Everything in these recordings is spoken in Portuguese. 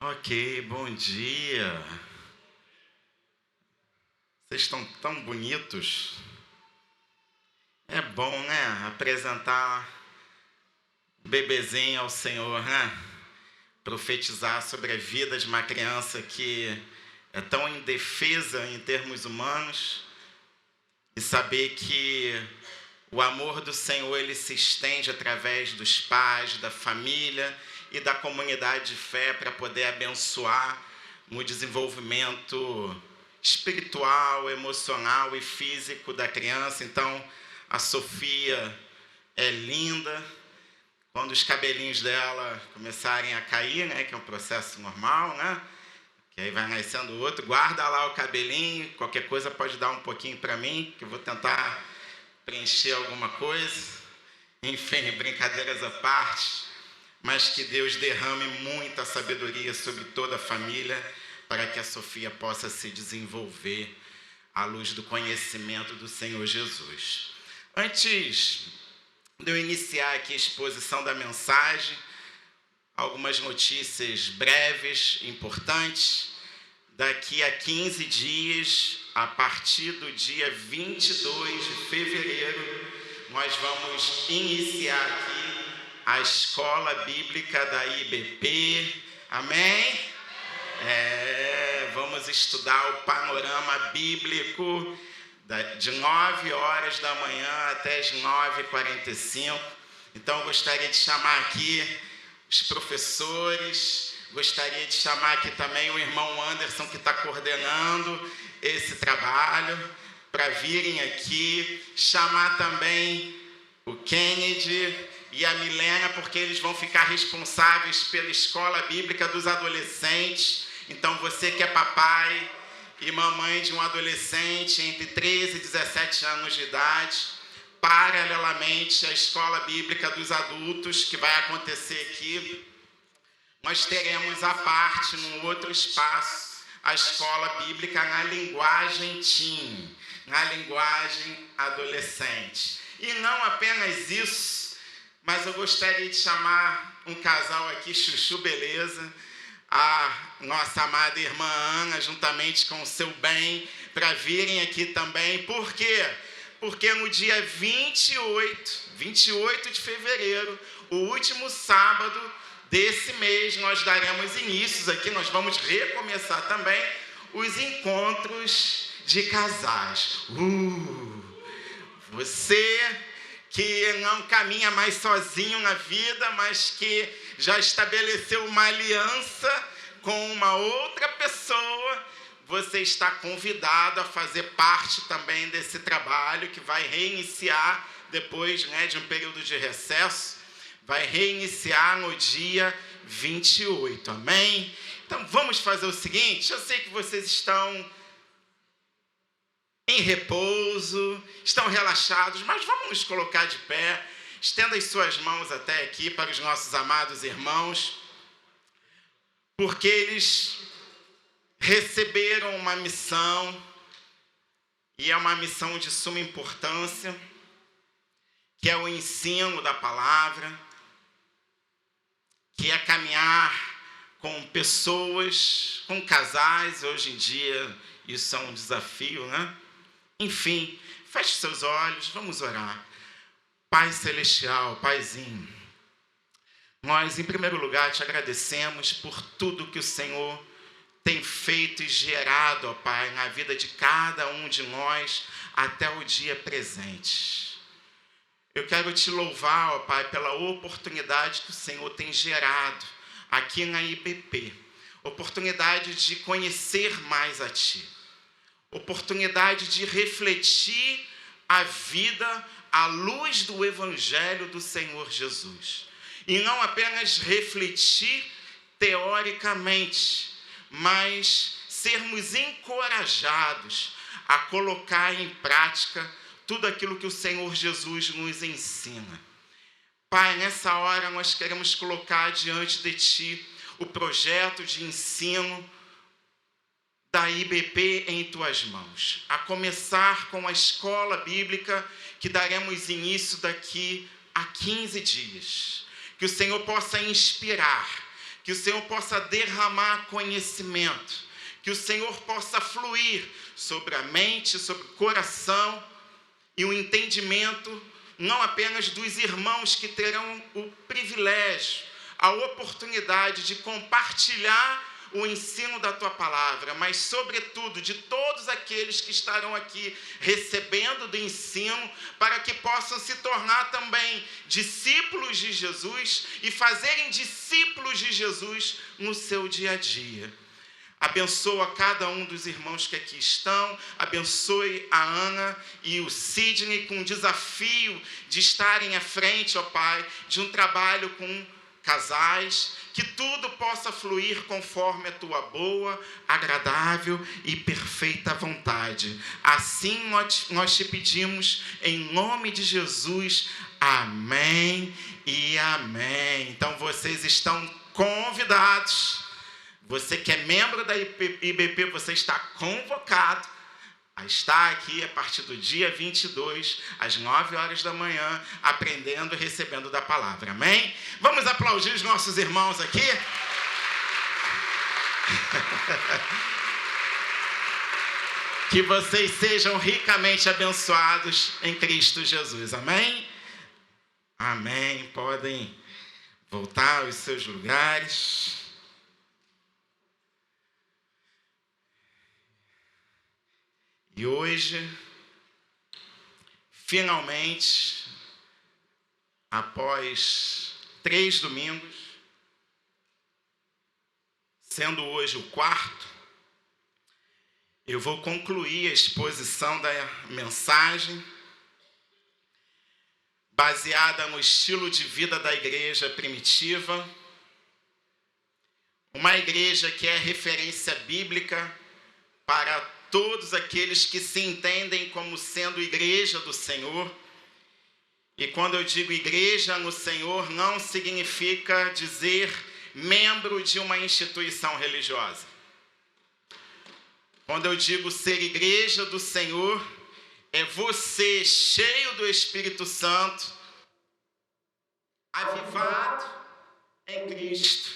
Ok, bom dia. Vocês estão tão bonitos. É bom, né? Apresentar o bebezinho ao Senhor, né? Profetizar sobre a vida de uma criança que é tão indefesa em termos humanos e saber que o amor do Senhor ele se estende através dos pais, da família e da comunidade de fé para poder abençoar no desenvolvimento espiritual, emocional e físico da criança. Então, a Sofia é linda. Quando os cabelinhos dela começarem a cair, né, que é um processo normal, né, que aí vai nascendo outro, guarda lá o cabelinho, qualquer coisa pode dar um pouquinho para mim, que eu vou tentar preencher alguma coisa. Enfim, brincadeiras à parte, mas que Deus derrame muita sabedoria sobre toda a família para que a Sofia possa se desenvolver à luz do conhecimento do Senhor Jesus. Antes de eu iniciar aqui a exposição da mensagem, algumas notícias breves, importantes. Daqui a 15 dias, a partir do dia 22 de fevereiro, nós vamos iniciar aqui a Escola Bíblica da IBP. Amém? Vamos estudar o panorama bíblico de 9 horas da manhã até as 9h45. Então, eu gostaria de chamar aqui os professores, gostaria de chamar aqui também o irmão Anderson, que está coordenando esse trabalho, para virem aqui, chamar também o Kennedy e a Milena, porque eles vão ficar responsáveis pela Escola Bíblica dos Adolescentes. Então, você que é papai e mamãe de um adolescente entre 13 e 17 anos de idade, paralelamente à Escola Bíblica dos Adultos, que vai acontecer aqui, nós teremos à parte, num outro espaço, a Escola Bíblica na linguagem teen, na linguagem adolescente. E não apenas isso, mas eu gostaria de chamar um casal aqui, Chuchu Beleza, a nossa amada irmã Ana, juntamente com o seu bem, para virem aqui também. Por quê? Porque no dia 28 de fevereiro, o último sábado desse mês, nós daremos inícios aqui, nós vamos recomeçar também os encontros de casais. Você que não caminha mais sozinho na vida, mas que já estabeleceu uma aliança com uma outra pessoa, você está convidado a fazer parte também desse trabalho que vai reiniciar depois, né, de um período de recesso, vai reiniciar no dia 28, amém? Então vamos fazer o seguinte, eu sei que vocês estão em repouso, estão relaxados, mas vamos nos colocar de pé. Estenda as suas mãos até aqui para os nossos amados irmãos, porque eles receberam uma missão, e é uma missão de suma importância, que é o ensino da palavra, que é caminhar com pessoas, com casais. Hoje em dia isso é um desafio, né? Enfim, feche seus olhos, vamos orar. Pai Celestial, Paizinho, nós em primeiro lugar te agradecemos por tudo que o Senhor tem feito e gerado, ó Pai, na vida de cada um de nós até o dia presente. Eu quero te louvar, ó Pai, pela oportunidade que o Senhor tem gerado aqui na IBP, oportunidade de conhecer mais a Ti, oportunidade de refletir a vida à luz do Evangelho do Senhor Jesus. E não apenas refletir teoricamente, mas sermos encorajados a colocar em prática tudo aquilo que o Senhor Jesus nos ensina. Pai, nessa hora nós queremos colocar diante de Ti o projeto de ensino da IBP em Tuas mãos, a começar com a escola bíblica que daremos início daqui a 15 dias. Que o Senhor possa inspirar que o Senhor possa derramar conhecimento, que o Senhor possa fluir sobre a mente, sobre o coração e o entendimento, não apenas dos irmãos que terão o privilégio, a oportunidade de compartilhar o ensino da tua palavra, mas sobretudo de todos aqueles que estarão aqui recebendo do ensino, para que possam se tornar também discípulos de Jesus e fazerem discípulos de Jesus no seu dia a dia. Abençoa cada um dos irmãos que aqui estão, abençoe a Ana e o Sidney com o desafio de estarem à frente, ó Pai, de um trabalho com casais, que tudo possa fluir conforme a tua boa, agradável e perfeita vontade. Assim nós te pedimos em nome de Jesus. Amém e amém. Então vocês estão convidados. Você que é membro da IBP, você está convocado a estar aqui a partir do dia 22, às 9 horas da manhã, aprendendo e recebendo da palavra. Amém? Vamos aplaudir os nossos irmãos aqui? Que vocês sejam ricamente abençoados em Cristo Jesus. Amém? Amém. Podem voltar aos seus lugares. E hoje, finalmente, após 3 domingos, sendo hoje o 4º, eu vou concluir a exposição da mensagem, baseada no estilo de vida da igreja primitiva, uma igreja que é referência bíblica para todos aqueles que se entendem como sendo igreja do Senhor. E quando eu digo igreja no Senhor, não significa dizer membro de uma instituição religiosa. Quando eu digo ser igreja do Senhor, é você cheio do Espírito Santo, avivado em Cristo,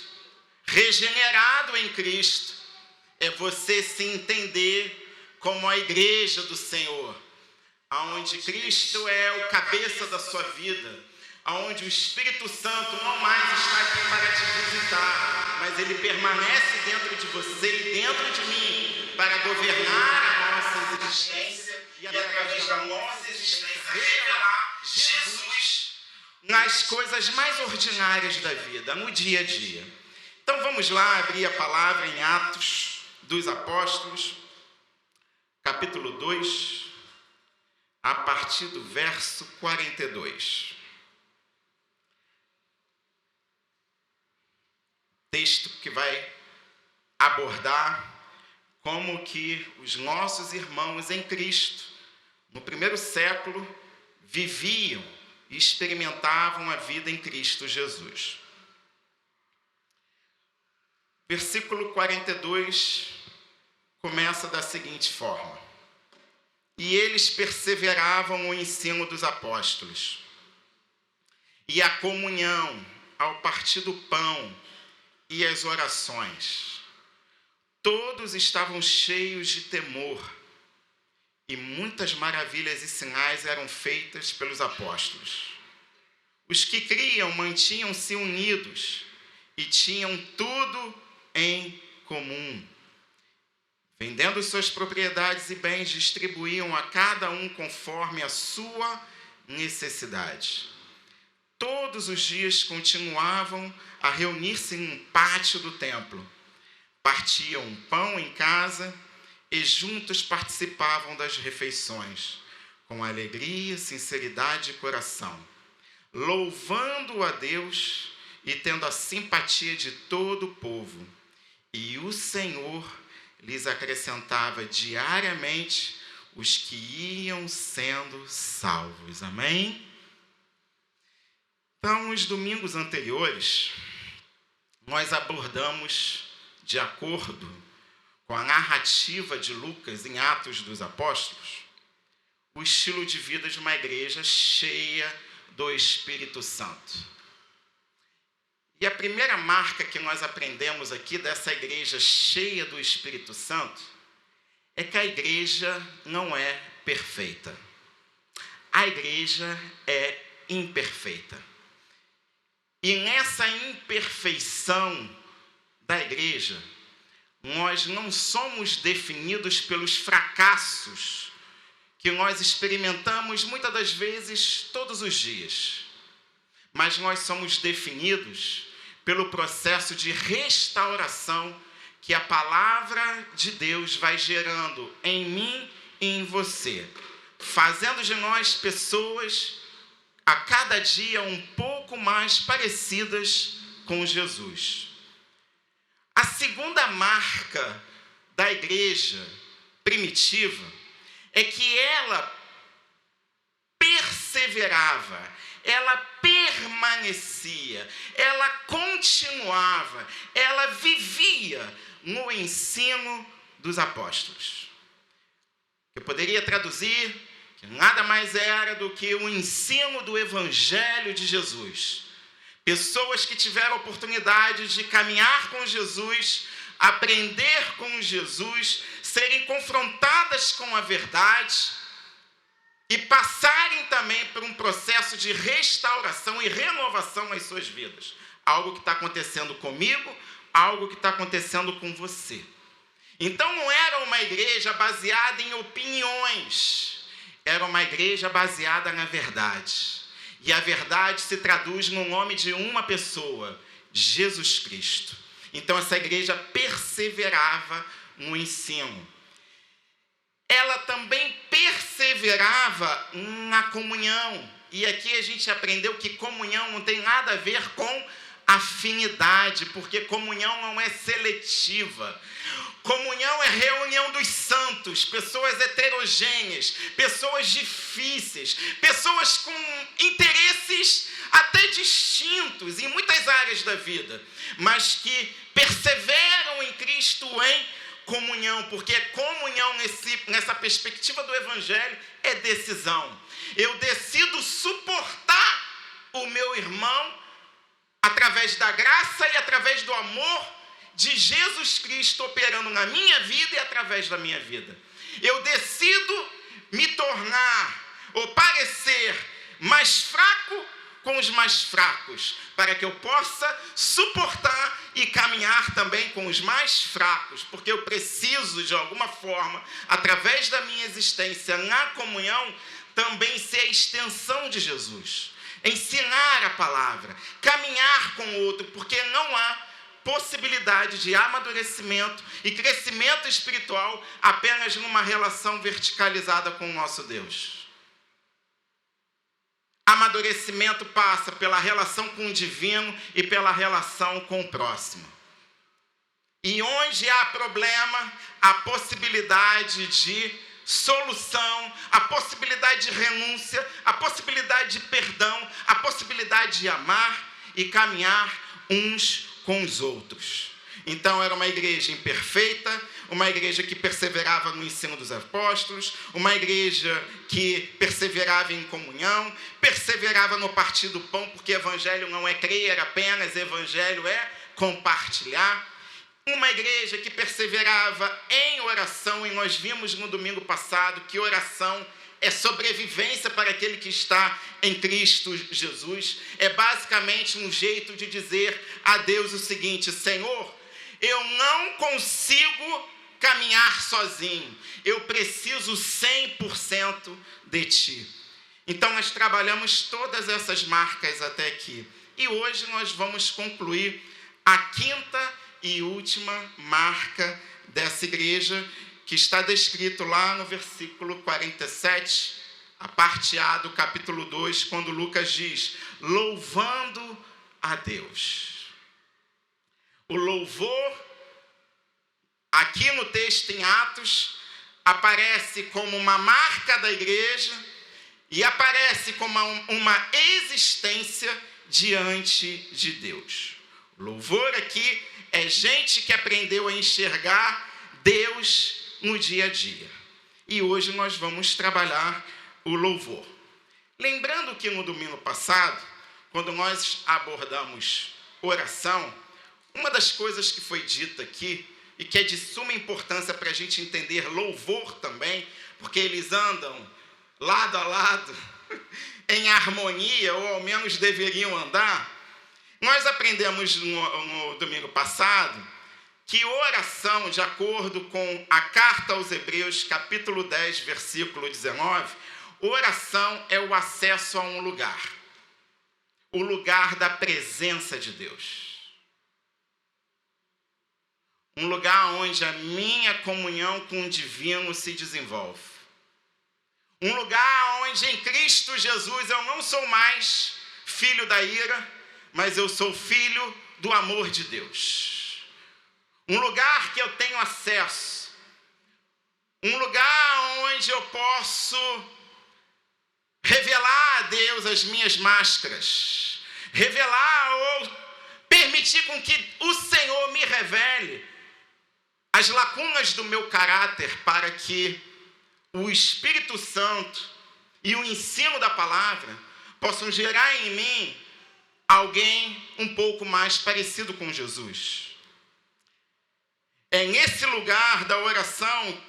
regenerado em Cristo. É você se entender como a igreja do Senhor, onde Cristo é o cabeça da sua vida, onde o Espírito Santo não mais está aqui para te visitar, mas ele permanece dentro de você e dentro de mim para governar a nossa existência e através da nossa existência revelar Jesus nas coisas mais ordinárias da vida, no dia a dia. Então vamos lá abrir a palavra em Atos dos Apóstolos, capítulo 2, a partir do verso 42. Texto que vai abordar como que os nossos irmãos em Cristo, no primeiro século, viviam e experimentavam a vida em Cristo Jesus. Versículo 42 começa da seguinte forma: e eles perseveravam no ensino dos apóstolos, e a comunhão, ao partir do pão, e as orações. Todos estavam cheios de temor, e muitas maravilhas e sinais eram feitas pelos apóstolos. Os que criam mantinham-se unidos e tinham tudo em comum. Vendendo suas propriedades e bens, distribuíam a cada um conforme a sua necessidade. Todos os dias continuavam a reunir-se no pátio do templo. Partiam o pão em casa e juntos participavam das refeições, com alegria, sinceridade de coração, louvando a Deus e tendo a simpatia de todo o povo. E o Senhor lhes acrescentava diariamente os que iam sendo salvos. Amém? Então, nos domingos anteriores, nós abordamos, de acordo com a narrativa de Lucas em Atos dos Apóstolos, o estilo de vida de uma igreja cheia do Espírito Santo. E a primeira marca que nós aprendemos aqui dessa igreja cheia do Espírito Santo é que a igreja não é perfeita. A igreja é imperfeita. E nessa imperfeição da igreja, nós não somos definidos pelos fracassos que nós experimentamos muitas das vezes todos os dias. Mas nós somos definidos pelo processo de restauração que a palavra de Deus vai gerando em mim e em você, fazendo de nós pessoas a cada dia um pouco mais parecidas com Jesus. A segunda marca da igreja primitiva é que ela perseverava, ela permanecia, ela continuava, ela vivia no ensino dos apóstolos. Eu poderia traduzir que nada mais era do que o ensino do Evangelho de Jesus. Pessoas que tiveram a oportunidade de caminhar com Jesus, aprender com Jesus, serem confrontadas com a verdade e passarem também por um processo de restauração e renovação nas suas vidas. Algo que está acontecendo comigo, algo que está acontecendo com você. Então não era uma igreja baseada em opiniões, era uma igreja baseada na verdade. E a verdade se traduz no nome de uma pessoa, Jesus Cristo. Então essa igreja perseverava no ensino. Ela também perseverava na comunhão. E aqui a gente aprendeu que comunhão não tem nada a ver com afinidade, porque comunhão não é seletiva. Comunhão é reunião dos santos, pessoas heterogêneas, pessoas difíceis, pessoas com interesses até distintos em muitas áreas da vida, mas que perseveram em Cristo em comunhão, porque comunhão nessa perspectiva do Evangelho é decisão. Eu decido suportar o meu irmão através da graça e através do amor de Jesus Cristo operando na minha vida e através da minha vida. Eu decido me tornar ou parecer mais fraco com os mais fracos, para que eu possa suportar e caminhar também com os mais fracos, porque eu preciso, de alguma forma, através da minha existência na comunhão, também ser a extensão de Jesus. Ensinar a palavra, caminhar com o outro, porque não há possibilidade de amadurecimento e crescimento espiritual apenas numa relação verticalizada com o nosso Deus. Amadurecimento passa pela relação com o divino e pela relação com o próximo. E onde há problema, a possibilidade de solução, a possibilidade de renúncia, a possibilidade de perdão, a possibilidade de amar e caminhar uns com os outros. Então era uma igreja imperfeita, uma igreja que perseverava no ensino dos apóstolos, uma igreja que perseverava em comunhão, perseverava no partir do pão, porque evangelho não é crer apenas, evangelho é compartilhar. Uma igreja que perseverava em oração, e nós vimos no domingo passado que oração é sobrevivência para aquele que está em Cristo Jesus. É basicamente um jeito de dizer a Deus o seguinte: Senhor, eu não consigo caminhar sozinho, eu preciso 100% de Ti. Então nós trabalhamos todas essas marcas até aqui. E hoje nós vamos concluir a quinta e última marca dessa igreja, que está descrito lá no versículo 47, a parte A do capítulo 2, quando Lucas diz: louvando a Deus. O louvor, aqui no texto em Atos, aparece como uma marca da igreja e aparece como uma existência diante de Deus. O louvor aqui é gente que aprendeu a enxergar Deus no dia a dia. E hoje nós vamos trabalhar o louvor. Lembrando que no domingo passado, quando nós abordamos oração, uma das coisas que foi dita aqui, e que é de suma importância para a gente entender louvor também, porque eles andam lado a lado, em harmonia, ou ao menos deveriam andar. Nós aprendemos no domingo passado que oração, de acordo com a carta aos Hebreus, capítulo 10, versículo 19, oração é o acesso a um lugar, o lugar da presença de Deus. Um lugar onde a minha comunhão com o divino se desenvolve. Um lugar onde em Cristo Jesus eu não sou mais filho da ira, mas eu sou filho do amor de Deus. Um lugar que eu tenho acesso. Um lugar onde eu posso revelar a Deus as minhas máscaras. Revelar ou permitir com que o Senhor me revele as lacunas do meu caráter, para que o Espírito Santo e o ensino da palavra possam gerar em mim alguém um pouco mais parecido com Jesus. É nesse lugar da oração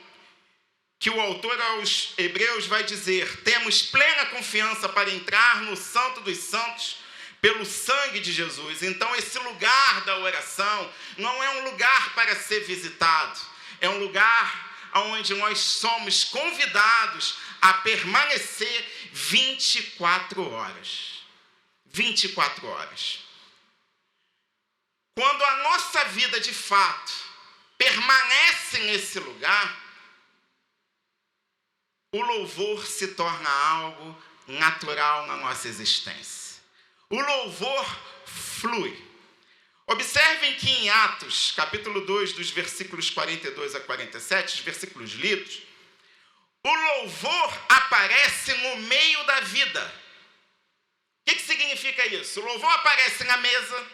que o autor aos Hebreus vai dizer: temos plena confiança para entrar no Santo dos Santos pelo sangue de Jesus. Então, esse lugar da oração não é um lugar para ser visitado, é um lugar onde nós somos convidados a permanecer 24 horas. 24 horas. Quando a nossa vida, de fato, permanece nesse lugar, o louvor se torna algo natural na nossa existência. O louvor flui. Observem que em Atos, capítulo 2, dos versículos 42 a 47, os versículos lidos, o louvor aparece no meio da vida. O que significa isso? O louvor aparece na mesa,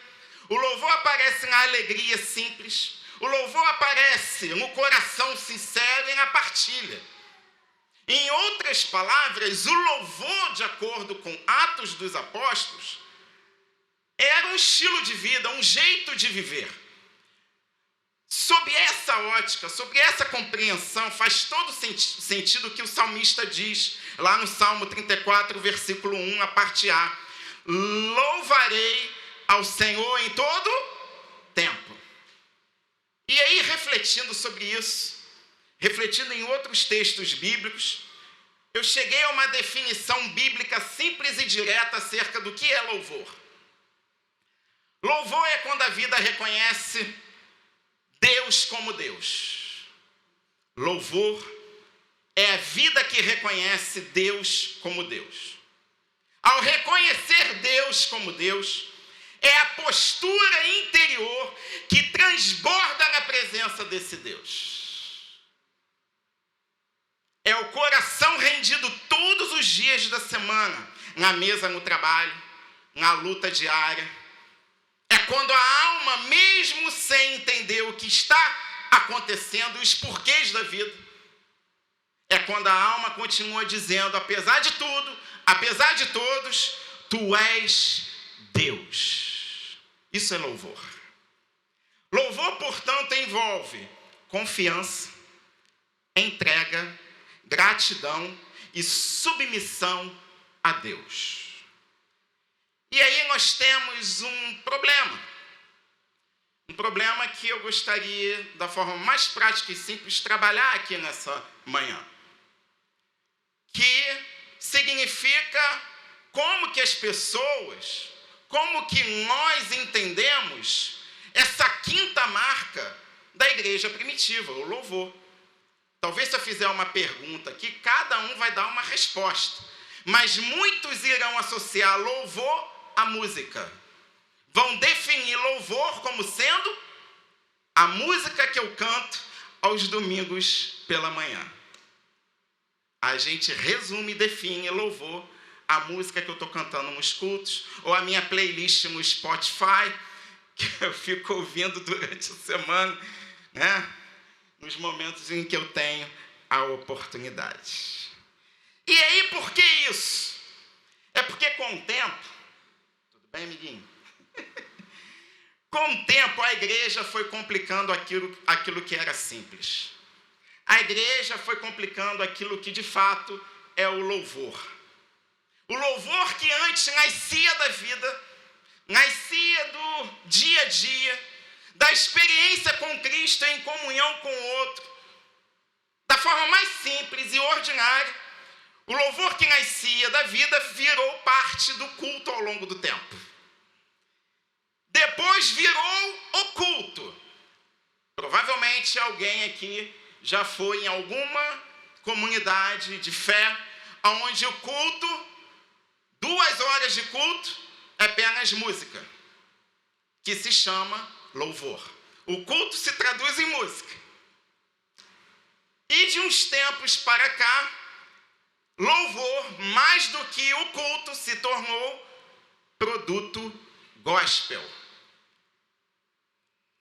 o louvor aparece na alegria simples, o louvor aparece no coração sincero e na partilha. Em outras palavras, o louvor, de acordo com Atos dos Apóstolos, era um estilo de vida, um jeito de viver. Sob essa ótica, sob essa compreensão, faz todo sentido o que o salmista diz lá no Salmo 34, versículo 1, a parte A: louvarei ao Senhor em todo tempo. E aí, refletindo sobre isso, refletindo em outros textos bíblicos, eu cheguei a uma definição bíblica simples e direta acerca do que é louvor. Louvor é quando a vida reconhece Deus como Deus. Louvor é a vida que reconhece Deus como Deus. Ao reconhecer Deus como Deus, é a postura interior que transborda na presença desse Deus. É o coração rendido todos os dias da semana, na mesa, no trabalho, na luta diária. É quando a alma, mesmo sem entender o que está acontecendo, os porquês da vida, é quando a alma continua dizendo: apesar de tudo, apesar de todos, tu és Deus. Isso é louvor. Louvor, portanto, envolve confiança, entrega, gratidão e submissão a Deus. E aí nós temos um problema. Um problema que eu gostaria, da forma mais prática e simples, trabalhar aqui nessa manhã. Que significa como que as pessoas, como que nós entendemos essa quinta marca da igreja primitiva, o louvor. Talvez se eu fizer uma pergunta aqui, cada um vai dar uma resposta. Mas muitos irão associar louvor à música. Vão definir louvor como sendo a música que eu canto aos domingos pela manhã. A gente resume e define louvor a música que eu estou cantando nos cultos, ou a minha playlist no Spotify, que eu fico ouvindo durante a semana, né? Nos momentos em que eu tenho a oportunidade. E aí, por que isso? É porque com o tempo... Tudo bem, amiguinho? Com o tempo, a igreja foi complicando aquilo que era simples. A igreja foi complicando aquilo que, de fato, é o louvor. O louvor que antes nascia da vida, nascia do dia a dia, da experiência com Cristo em comunhão com o outro, da forma mais simples e ordinária. O louvor que nascia da vida virou parte do culto ao longo do tempo. Depois virou o culto. Provavelmente alguém aqui já foi em alguma comunidade de fé, onde o culto, 2 horas de culto, é apenas música, que se chama louvor. O culto se traduz em música. E de uns tempos para cá, louvor, mais do que o culto, se tornou produto gospel.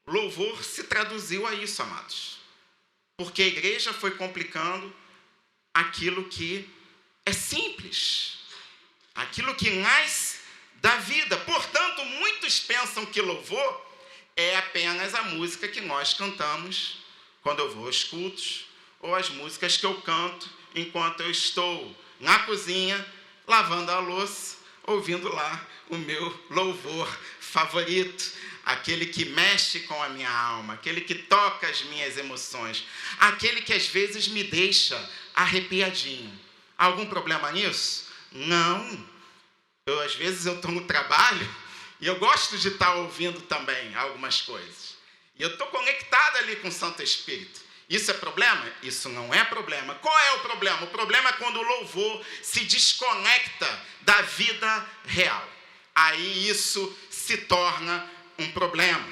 Louvor se traduziu a isso, amados. Porque a igreja foi complicando aquilo que é simples, aquilo que nasce da vida. Portanto, muitos pensam que louvor é apenas a música que nós cantamos quando eu vou aos cultos, ou as músicas que eu canto enquanto eu estou na cozinha, lavando a louça, ouvindo lá o meu louvor favorito, aquele que mexe com a minha alma, aquele que toca as minhas emoções, aquele que às vezes me deixa arrepiadinho. Há algum problema nisso? Não. Às vezes eu estou no trabalho e eu gosto de estar ouvindo também algumas coisas. E eu estou conectado ali com o Santo Espírito. Isso é problema? Isso não é problema. Qual é o problema? O problema é quando o louvor se desconecta da vida real. Aí isso se torna um problema.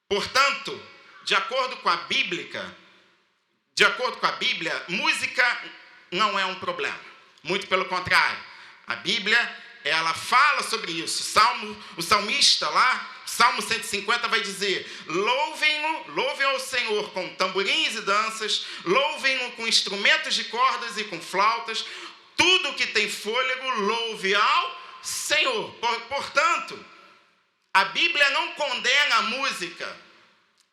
Portanto, de acordo com a Bíblia, música não é um problema. Muito pelo contrário. A Bíblia, ela fala sobre isso. O salmista lá, Salmo 150 vai dizer: louvem ao Senhor com tamborins e danças, louvem-no com instrumentos de cordas e com flautas, tudo que tem fôlego, louve ao Senhor. Portanto, a Bíblia não condena a música,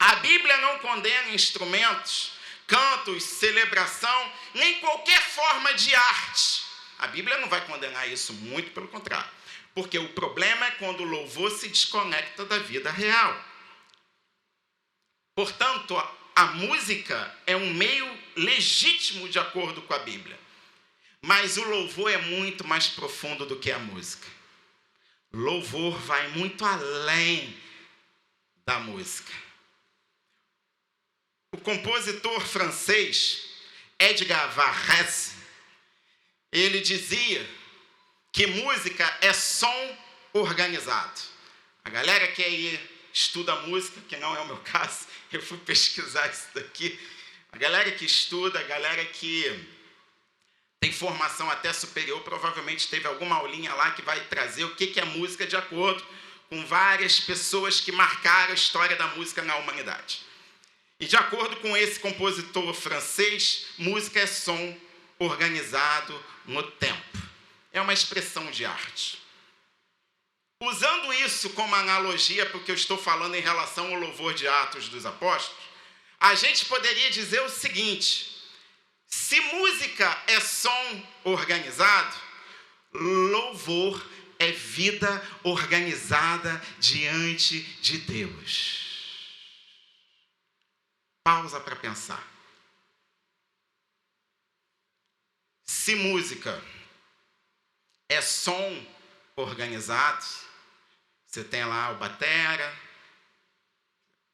a Bíblia não condena instrumentos, cantos, celebração, nem qualquer forma de arte. A Bíblia não vai condenar isso, muito pelo contrário. Porque o problema é quando o louvor se desconecta da vida real. Portanto, a música é um meio legítimo de acordo com a Bíblia. Mas o louvor é muito mais profundo do que a música. Louvor vai muito além da música. O compositor francês Edgar Varese, ele dizia que música é som organizado. A galera que aí estuda música, que não é o meu caso, eu fui pesquisar isso daqui. A galera que estuda, a galera que tem formação até superior, provavelmente teve alguma aulinha lá que vai trazer o que é música de acordo com várias pessoas que marcaram a história da música na humanidade. E de acordo com esse compositor francês, música é som organizado no tempo. É uma expressão de arte. Usando isso como analogia para o que eu estou falando em relação ao louvor de Atos dos Apóstolos, a gente poderia dizer o seguinte: se música é som organizado, louvor é vida organizada diante de Deus. Pausa para pensar. Se música é som organizado, você tem lá o batera,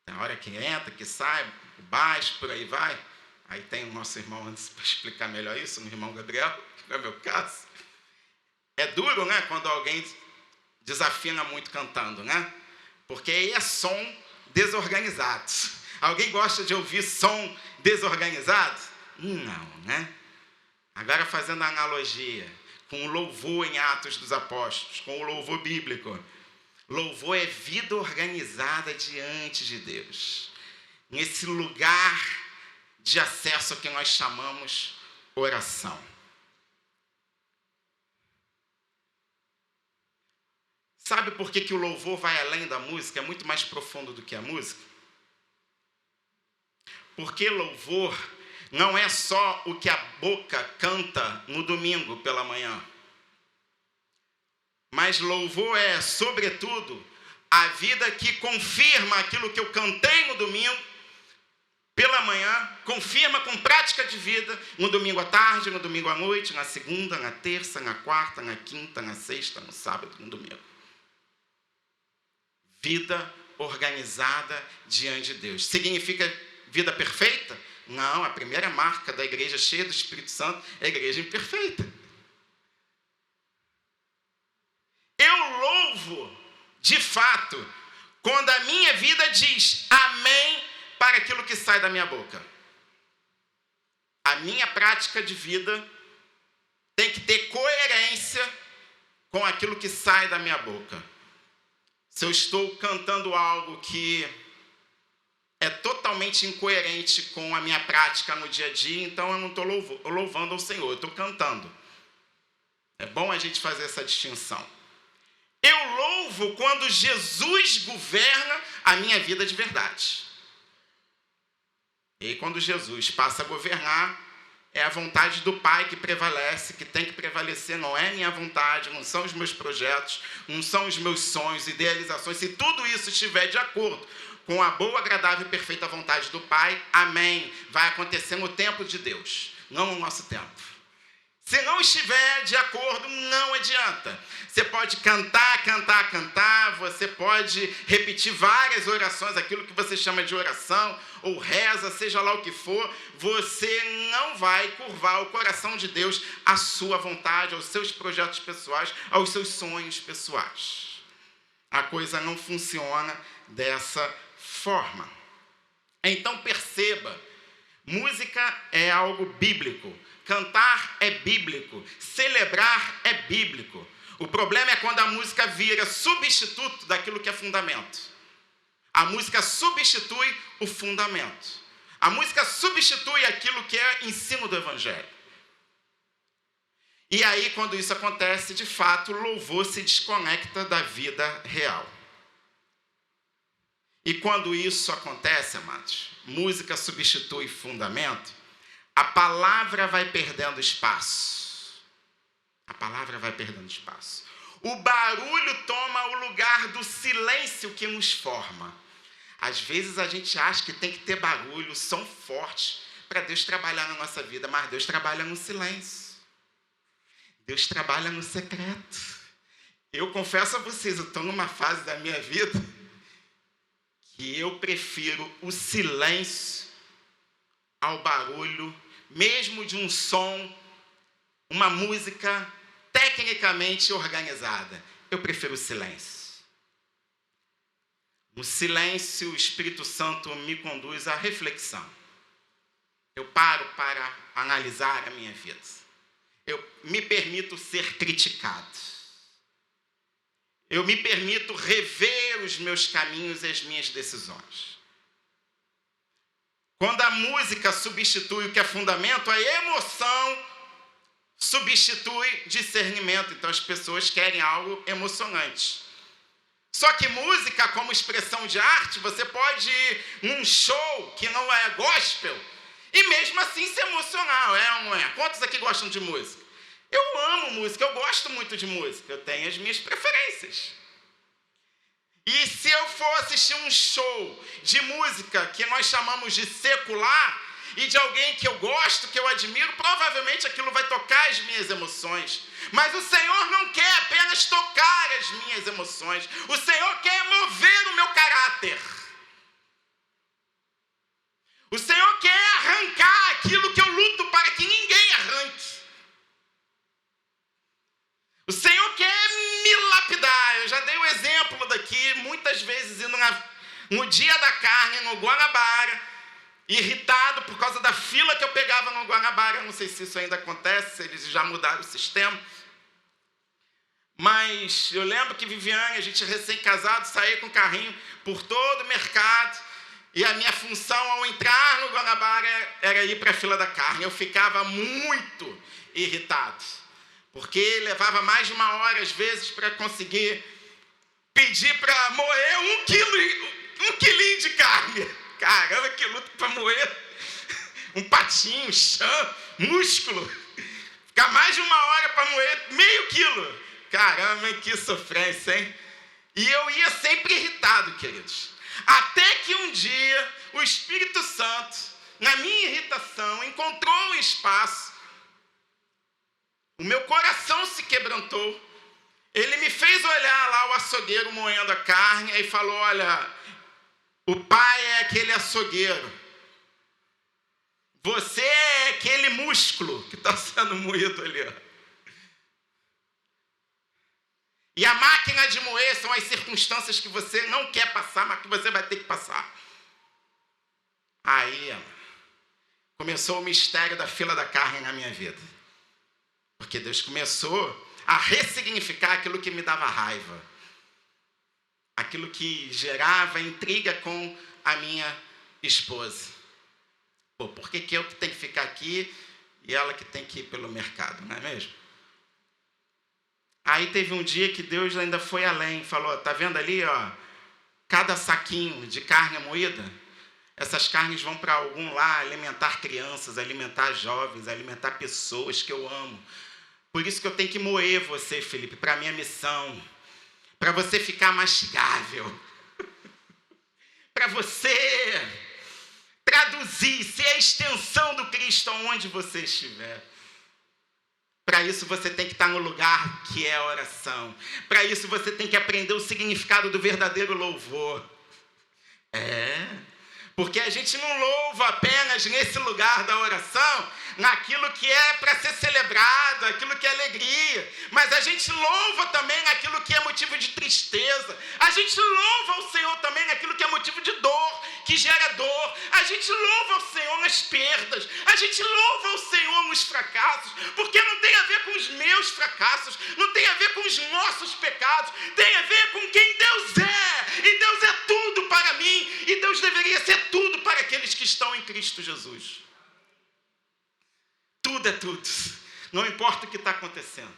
tem a hora que entra, que sai, o baixo, por aí vai. Aí tem o nosso irmão antes para explicar melhor isso, o irmão Gabriel, que não é meu caso. É duro, né, quando alguém desafina muito cantando, né? Porque aí é som desorganizado. Alguém gosta de ouvir som desorganizado? Não, né? Agora fazendo a analogia com o louvor em Atos dos Apóstolos, com o louvor bíblico. Louvor é vida organizada diante de Deus. Nesse lugar de acesso que nós chamamos oração. Sabe por que o louvor vai além da música? É muito mais profundo do que a música. Porque louvor não é só o que a boca canta no domingo pela manhã. Mas louvor é, sobretudo, a vida que confirma aquilo que eu cantei no domingo pela manhã, confirma com prática de vida no domingo à tarde, no domingo à noite, na segunda, na terça, na quarta, na quinta, na sexta, no sábado, no domingo. Vida organizada diante de Deus. Significa vida perfeita? Não, a primeira marca da igreja cheia do Espírito Santo é a igreja imperfeita. Eu louvo, de fato, quando a minha vida diz amém para aquilo que sai da minha boca. A minha prática de vida tem que ter coerência com aquilo que sai da minha boca. Se eu estou cantando algo que é totalmente incoerente com a minha prática no dia a dia, então eu não estou louvando ao Senhor, eu estou cantando. É bom a gente fazer essa distinção. Eu louvo quando Jesus governa a minha vida de verdade. E aí, quando Jesus passa a governar, é a vontade do Pai que prevalece, que tem que prevalecer, não é minha vontade, não são os meus projetos, não são os meus sonhos, idealizações. Se tudo isso estiver de acordo com a boa, agradável e perfeita vontade do Pai, amém. Vai acontecer no tempo de Deus, não no nosso tempo. Se não estiver de acordo, não adianta. Você pode cantar, você pode repetir várias orações, aquilo que você chama de oração, ou reza, seja lá o que for, você não vai curvar o coração de Deus à sua vontade, aos seus projetos pessoais, aos seus sonhos pessoais. A coisa não funciona dessa forma. Então perceba, música é algo bíblico. Cantar é bíblico, celebrar é bíblico. O problema é quando a música vira substituto daquilo que é fundamento. A música substitui o fundamento. A música substitui aquilo que é ensino do Evangelho. E aí, quando isso acontece, de fato, o louvor se desconecta da vida real. E quando isso acontece, amados, música substitui fundamento, a palavra vai perdendo espaço. A palavra vai perdendo espaço. O barulho toma o lugar do silêncio que nos forma. Às vezes a gente acha que tem que ter barulho, som forte, para Deus trabalhar na nossa vida, mas Deus trabalha no silêncio. Deus trabalha no secreto. Eu confesso a vocês, eu estou numa fase da minha vida que eu prefiro o silêncio ao barulho, mesmo de um som, uma música tecnicamente organizada. Eu prefiro o silêncio. No silêncio, o Espírito Santo me conduz à reflexão. Eu paro para analisar a minha vida. Eu me permito ser criticado. Eu me permito rever os meus caminhos e as minhas decisões. Quando a música substitui o que é fundamento, a emoção substitui discernimento. Então as pessoas querem algo emocionante. Só que música, como expressão de arte, você pode ir num show que não é gospel e mesmo assim se emocionar, é ou não é? Quantos aqui gostam de música? Eu amo música, eu gosto muito de música, eu tenho as minhas preferências. E se eu for assistir um show de música que nós chamamos de secular, e de alguém que eu gosto, que eu admiro, provavelmente aquilo vai tocar as minhas emoções. Mas o Senhor não quer apenas tocar as minhas emoções. O Senhor quer mover o meu caráter. O Senhor quer arrancar aquilo que eu luto para que ninguém arranque. O Senhor quer me lapidar. Eu já dei o exemplo daqui, muitas vezes indo no dia da carne, no Guanabara, irritado por causa da fila que eu pegava no Guanabara. Eu não sei se isso ainda acontece, se eles já mudaram o sistema. Mas eu lembro que Viviane, a gente recém-casado, saía com o carrinho por todo o mercado. E a minha função ao entrar no Guanabara era ir para a fila da carne. Eu ficava muito irritado, porque levava mais de 1 hora, às vezes, para conseguir pedi para moer um quilinho de carne. Caramba, que luta para moer um patinho, chão, músculo. Ficar mais de 1 hora para moer meio quilo. Caramba, que sofrência, hein? E eu ia sempre irritado, queridos. Até que um dia o Espírito Santo, na minha irritação, encontrou um espaço. O meu coração se quebrantou. Ele me fez olhar lá o açougueiro moendo a carne e falou: olha, o pai é aquele açougueiro. Você é aquele músculo que está sendo moído ali, ó. E a máquina de moer são as circunstâncias que você não quer passar, mas que você vai ter que passar. Aí, começou o mistério da fila da carne na minha vida. Porque Deus começou a ressignificar aquilo que me dava raiva. Aquilo que gerava intriga com a minha esposa. Pô, por que eu que tenho que ficar aqui e ela que tem que ir pelo mercado, não é mesmo? Aí teve um dia que Deus ainda foi além, falou: tá vendo ali, ó, cada saquinho de carne moída, essas carnes vão para algum lá alimentar crianças, alimentar jovens, alimentar pessoas que eu amo. Por isso que eu tenho que moer você, Felipe, para a minha missão, para você ficar mastigável, para você traduzir, ser a extensão do Cristo aonde você estiver. Para isso você tem que estar no lugar que é a oração. Para isso você tem que aprender o significado do verdadeiro louvor. Porque a gente não louva apenas nesse lugar da oração, naquilo que é para ser celebrado, aquilo que é alegria. Mas a gente louva também naquilo que é motivo de tristeza. A gente louva o Senhor também naquilo que é motivo de dor, que gera dor. A gente louva o Senhor nas perdas. A gente louva o Senhor nos fracassos. Porque não tem a ver com os meus fracassos, não tem a ver com os nossos pecados. Tem a ver com quem Deus é. E Deus é tudo para mim. E Deus deveria ser tudo para aqueles que estão em Cristo Jesus. Tudo é tudo. Não importa o que está acontecendo.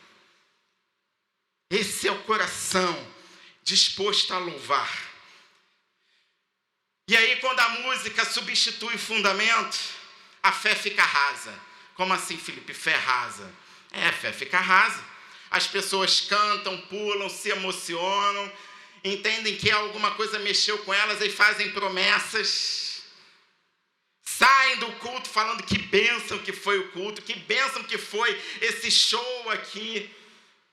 Esse é o coração disposto a louvar. E aí, quando a música substitui o fundamento, a fé fica rasa. Como assim, Felipe? Fé rasa. A fé fica rasa. As pessoas cantam, pulam, se emocionam, entendem que alguma coisa mexeu com elas e fazem promessas. Saem do culto falando que bênção que foi o culto, que bênção que foi esse show aqui,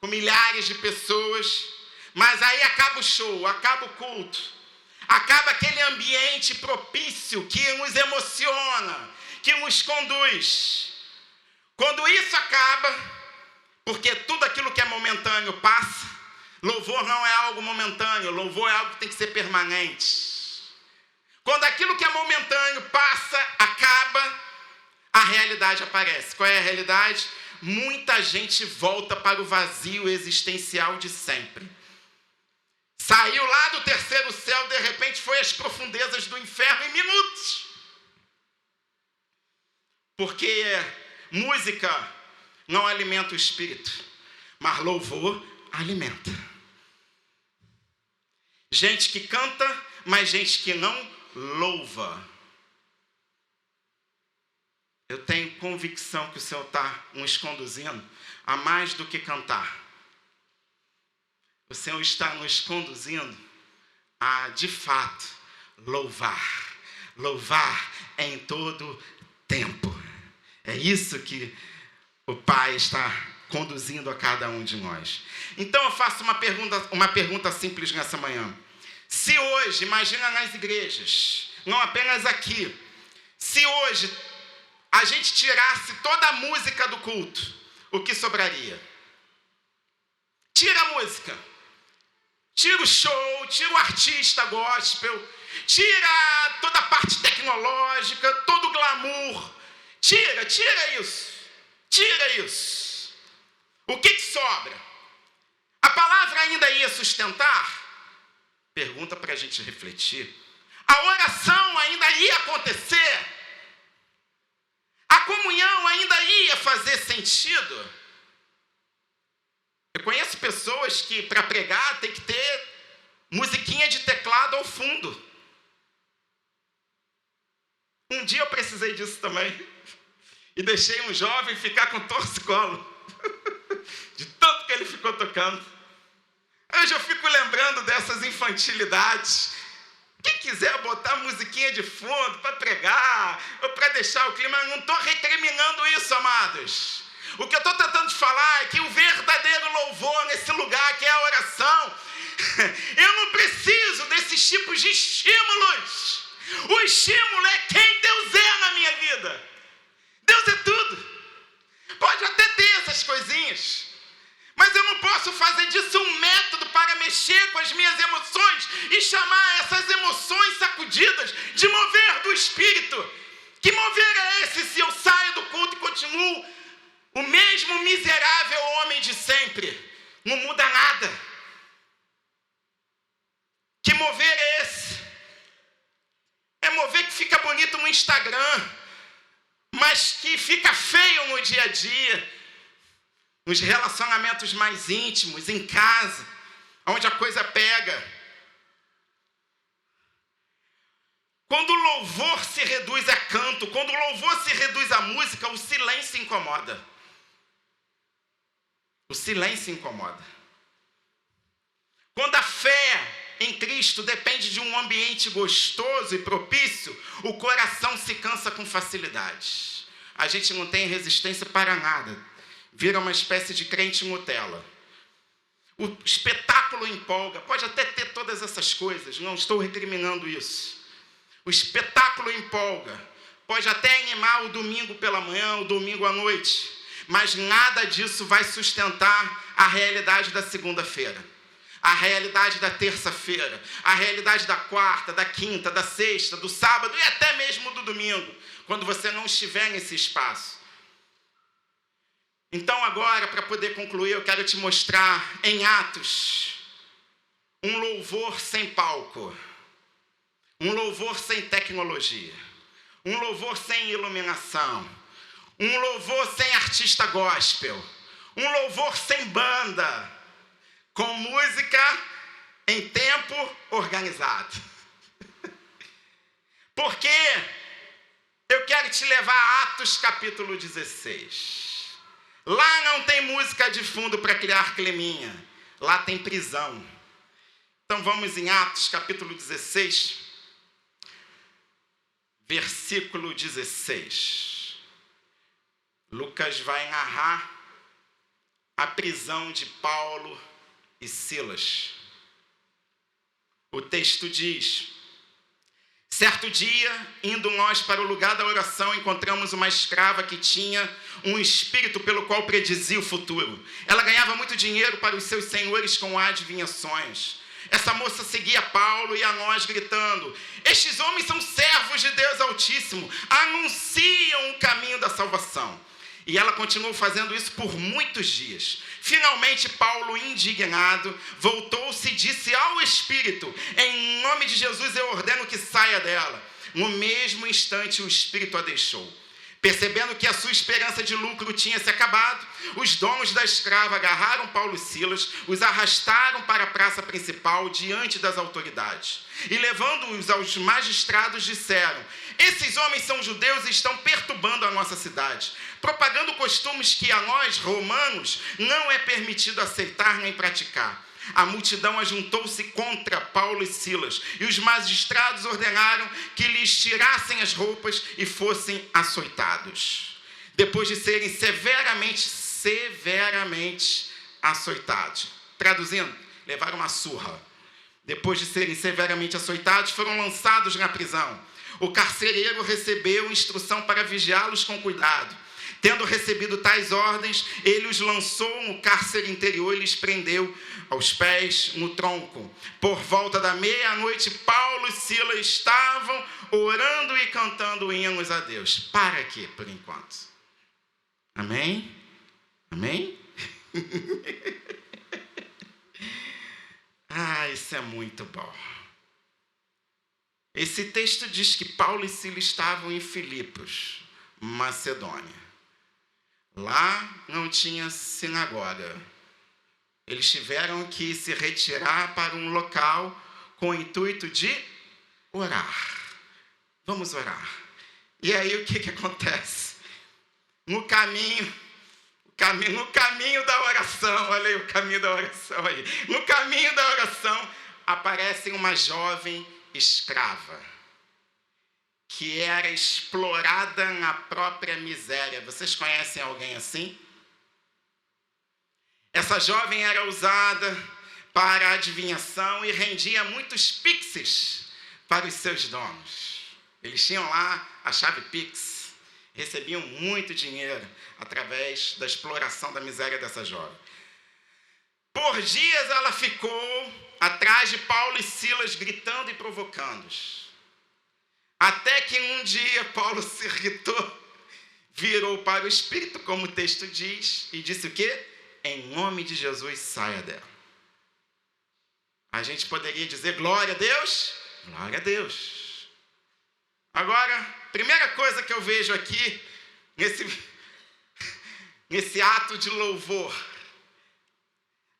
com milhares de pessoas. Mas aí acaba o show, acaba o culto, acaba aquele ambiente propício que nos emociona, que nos conduz. Quando isso acaba, porque tudo aquilo que é momentâneo passa, louvor não é algo momentâneo, louvor é algo que tem que ser permanente. Quando aquilo que é momentâneo passa, acaba, a realidade aparece. Qual é a realidade? Muita gente volta para o vazio existencial de sempre. Saiu lá do terceiro céu, de repente foi às profundezas do inferno em minutos. Porque música não alimenta o espírito, mas louvor alimenta. Gente que canta, mas gente que não louva. Eu tenho convicção que o Senhor está nos conduzindo a mais do que cantar. O Senhor está nos conduzindo a, de fato, louvar. Louvar em todo tempo. É isso que o Pai está conduzindo a cada um de nós. Então eu faço uma pergunta simples nessa manhã. Se hoje, imagina nas igrejas, não apenas aqui, se hoje a gente tirasse toda a música do culto, o que sobraria? Tira a música, tira o show, tira o artista gospel, tira toda a parte tecnológica, todo o glamour, tira isso. O que sobra? A palavra ainda ia sustentar? Pergunta para a gente refletir. A oração ainda ia acontecer? A comunhão ainda ia fazer sentido? Eu conheço pessoas que para pregar tem que ter musiquinha de teclado ao fundo. Um dia eu precisei disso também. E deixei um jovem ficar com torcicolo. De tanto que ele ficou tocando. Hoje eu fico lembrando dessas infantilidades. Quem quiser botar musiquinha de fundo para pregar, ou para deixar o clima, eu não estou recriminando isso, amados. O que eu estou tentando te falar é que o verdadeiro louvor nesse lugar, que é a oração, eu não preciso desses tipos de estímulos. O estímulo é quem Deus é na minha vida. Deus é tudo. Pode até ter essas coisinhas, mas eu não posso fazer disso um método para mexer com as minhas emoções e chamar essas emoções sacudidas de mover do Espírito. Que mover é esse se eu saio do culto e continuo o mesmo miserável homem de sempre? Não muda nada. Que mover é esse? É mover que fica bonito no Instagram, mas que fica feio no dia a dia, nos relacionamentos mais íntimos, em casa, onde a coisa pega. Quando o louvor se reduz a canto, quando o louvor se reduz à música, o silêncio incomoda. O silêncio incomoda. Quando a fé em Cristo depende de um ambiente gostoso e propício, o coração se cansa com facilidade. A gente não tem resistência para nada. Vira uma espécie de crente Nutella. O espetáculo empolga. Pode até ter todas essas coisas, não estou recriminando isso. O espetáculo empolga. Pode até animar o domingo pela manhã, o domingo à noite. Mas nada disso vai sustentar a realidade da segunda-feira. A realidade da terça-feira, a realidade da quarta, da quinta, da sexta, do sábado e até mesmo do domingo, quando você não estiver nesse espaço. Então agora, para poder concluir, eu quero te mostrar em Atos um louvor sem palco, um louvor sem tecnologia, um louvor sem iluminação, um louvor sem artista gospel, um louvor sem banda, com música em tempo organizado. Porque eu quero te levar a Atos capítulo 16. Lá não tem música de fundo para criar climinha. Lá tem prisão. Então vamos em Atos capítulo 16, versículo 16. Lucas vai narrar a prisão de Paulo e Silas. O texto diz: certo dia, indo nós para o lugar da oração, encontramos uma escrava que tinha um espírito pelo qual predizia o futuro. Ela ganhava muito dinheiro para os seus senhores com adivinhações. Essa moça seguia Paulo e a nós gritando: estes homens são servos de Deus Altíssimo, anunciam o caminho da salvação. E ela continuou fazendo isso por muitos dias. Finalmente, Paulo, indignado, voltou-se e disse ao Espírito: em nome de Jesus eu ordeno que saia dela. No mesmo instante, o Espírito a deixou. Percebendo que a sua esperança de lucro tinha se acabado, os donos da escrava agarraram Paulo e Silas, os arrastaram para a praça principal diante das autoridades. E levando-os aos magistrados, disseram: esses homens são judeus e estão perturbando a nossa cidade, propagando costumes que a nós, romanos, não é permitido aceitar nem praticar. A multidão ajuntou-se contra Paulo e Silas, e os magistrados ordenaram que lhes tirassem as roupas e fossem açoitados. Depois de serem severamente açoitados. Traduzindo, levaram uma surra. Depois de serem severamente açoitados, foram lançados na prisão. O carcereiro recebeu instrução para vigiá-los com cuidado. Tendo recebido tais ordens, ele os lançou no cárcere interior e lhes prendeu aos pés no tronco. Por volta da meia-noite, Paulo e Silas estavam orando e cantando hinos a Deus. Para aqui, por enquanto. Amém? Amém? Isso é muito bom. Esse texto diz que Paulo e Silas estavam em Filipos, Macedônia. Lá não tinha sinagoga. Eles tiveram que se retirar para um local com o intuito de orar. Vamos orar. E aí o que acontece? No caminho da oração, olha aí o caminho da oração aí. No caminho da oração aparece uma jovem escrava, que era explorada na própria miséria. Vocês conhecem alguém assim? Essa jovem era usada para a adivinhação e rendia muitos pixes para os seus donos. Eles tinham lá a chave Pix, recebiam muito dinheiro através da exploração da miséria dessa jovem. Por dias ela ficou atrás de Paulo e Silas, gritando e provocando-os. Até que um dia Paulo se irritou, virou para o Espírito, como o texto diz, e disse o quê? Em nome de Jesus, saia dela. A gente poderia dizer glória a Deus? Glória a Deus. Agora, primeira coisa que eu vejo aqui, nesse ato de louvor,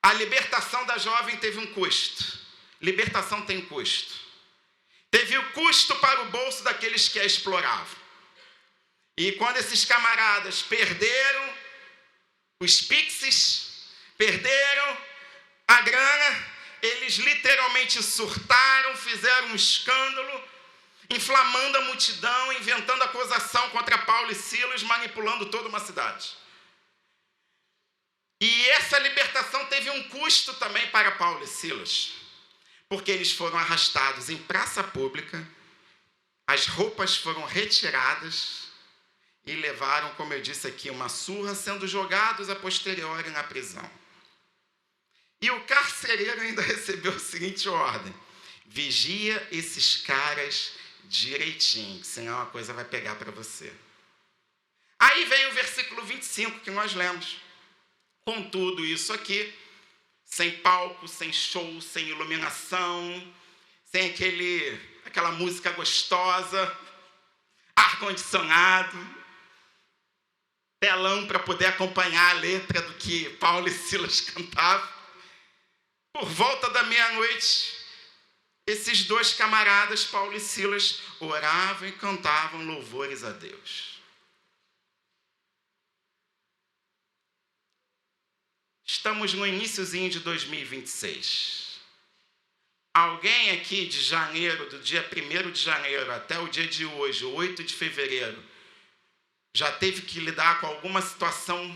a libertação da jovem teve um custo. Libertação tem custo. Teve o custo para o bolso daqueles que a exploravam. E quando esses camaradas perderam os pixes, perderam a grana, eles literalmente surtaram, fizeram um escândalo, inflamando a multidão, inventando acusação contra Paulo e Silas, manipulando toda uma cidade. E essa libertação teve um custo também para Paulo e Silas, porque eles foram arrastados em praça pública, as roupas foram retiradas e levaram, como eu disse aqui, uma surra, sendo jogados a posteriori na prisão. E o carcereiro ainda recebeu a seguinte ordem: vigia esses caras direitinho, senão a coisa vai pegar para você. Aí vem o versículo 25 que nós lemos. Com tudo isso aqui, sem palco, sem show, sem iluminação, sem aquela música gostosa, ar-condicionado, telão para poder acompanhar a letra do que Paulo e Silas cantavam. Por volta da meia-noite, esses dois camaradas, Paulo e Silas, oravam e cantavam louvores a Deus. Estamos no iniciozinho de 2026. Alguém aqui de janeiro, do dia 1º de janeiro até o dia de hoje, 8 de fevereiro, já teve que lidar com alguma situação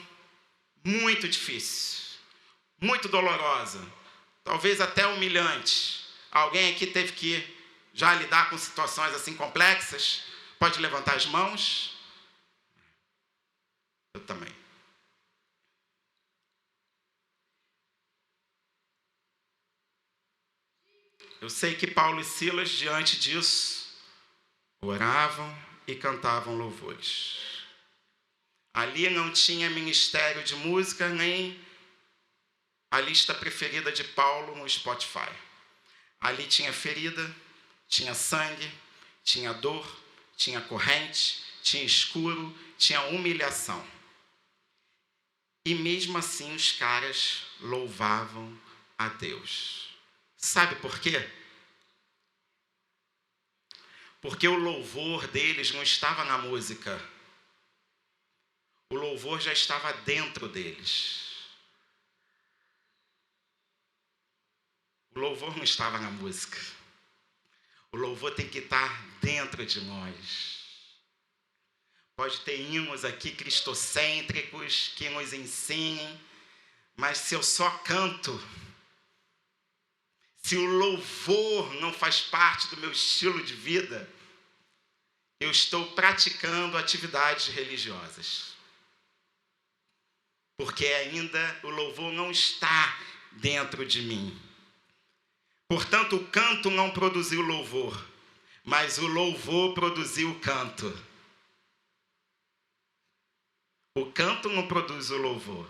muito difícil, muito dolorosa, talvez até humilhante. Alguém aqui teve que já lidar com situações assim complexas? Pode levantar as mãos? Eu também. Eu sei que Paulo e Silas, diante disso, oravam e cantavam louvores. Ali não tinha ministério de música, nem a lista preferida de Paulo no Spotify. Ali tinha ferida, tinha sangue, tinha dor, tinha corrente, tinha escuro, tinha humilhação. E mesmo assim os caras louvavam a Deus. Sabe por quê? Porque o louvor deles não estava na música. O louvor já estava dentro deles. O louvor não estava na música. O louvor tem que estar dentro de nós. Pode ter hinos aqui cristocêntricos que nos ensinem, mas se eu só canto, se o louvor não faz parte do meu estilo de vida, eu estou praticando atividades religiosas. Porque ainda o louvor não está dentro de mim. Portanto, o canto não produziu louvor, mas o louvor produziu o canto. O canto não produz o louvor,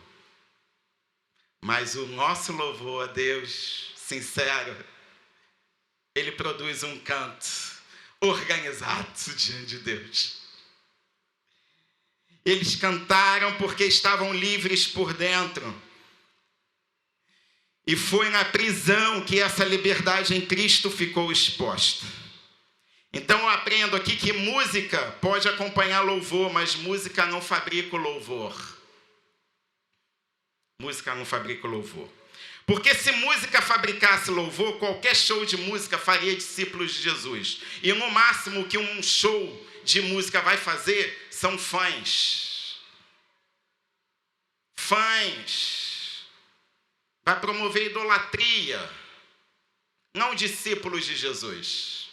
mas o nosso louvor a Deus, sincero, ele produz um canto organizado diante de Deus. Eles cantaram porque estavam livres por dentro. E foi na prisão que essa liberdade em Cristo ficou exposta. Então eu aprendo aqui que música pode acompanhar louvor, mas música não fabrica o louvor. Música não fabrica o louvor. Porque se música fabricasse louvor, qualquer show de música faria discípulos de Jesus. E no máximo o que um show de música vai fazer são fãs. Fãs. Vai promover idolatria. Não discípulos de Jesus.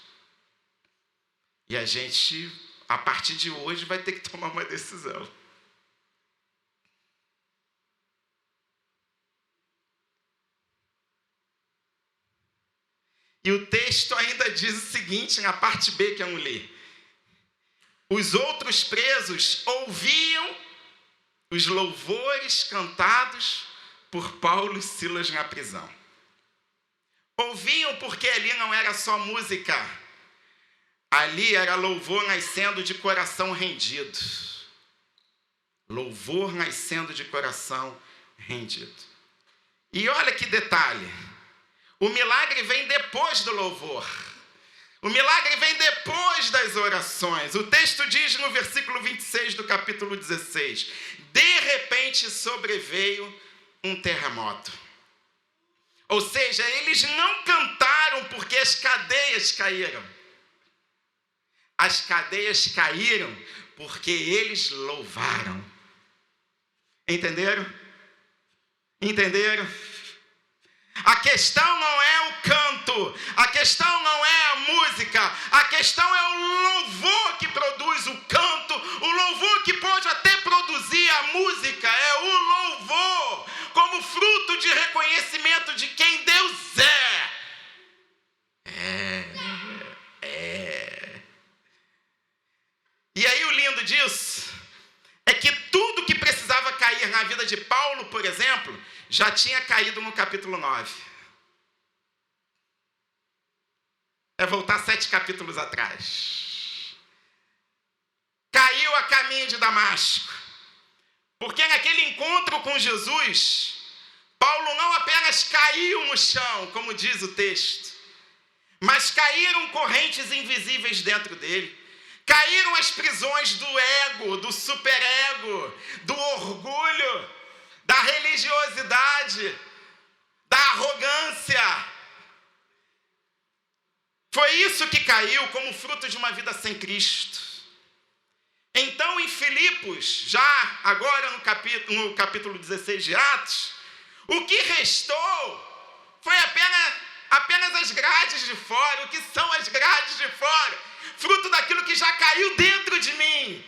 E a gente, a partir de hoje, vai ter que tomar uma decisão. E o texto ainda diz o seguinte, na parte B que eu não li. Os outros presos ouviam os louvores cantados por Paulo e Silas na prisão. Ouviam porque ali não era só música. Ali era louvor nascendo de coração rendido. Louvor nascendo de coração rendido. E olha que detalhe. O milagre vem depois do louvor. O milagre vem depois das orações. O texto diz no versículo 26 do capítulo 16. De repente sobreveio um terremoto. Ou seja, eles não cantaram porque as cadeias caíram. As cadeias caíram porque eles louvaram. Entenderam? Entenderam? A questão não é o canto, a questão não é a música, a questão é o louvor que produz o canto, o louvor que pode até produzir a música, é o louvor como fruto de reconhecimento de quem Deus é. E aí o lindo disso é que tudo que precisava cair na vida de Paulo, por exemplo, já tinha caído no capítulo 9. É voltar 7 capítulos atrás. Caiu a caminho de Damasco. Porque naquele encontro com Jesus, Paulo não apenas caiu no chão, como diz o texto, mas caíram correntes invisíveis dentro dele. Caíram as prisões do ego, do superego, do orgulho, da religiosidade, da arrogância. Foi isso que caiu como fruto de uma vida sem Cristo. Então, em Filipos, já agora no capítulo 16 de Atos, o que restou foi apenas as grades de fora. O que são as grades de fora? Fruto daquilo que já caiu dentro de mim.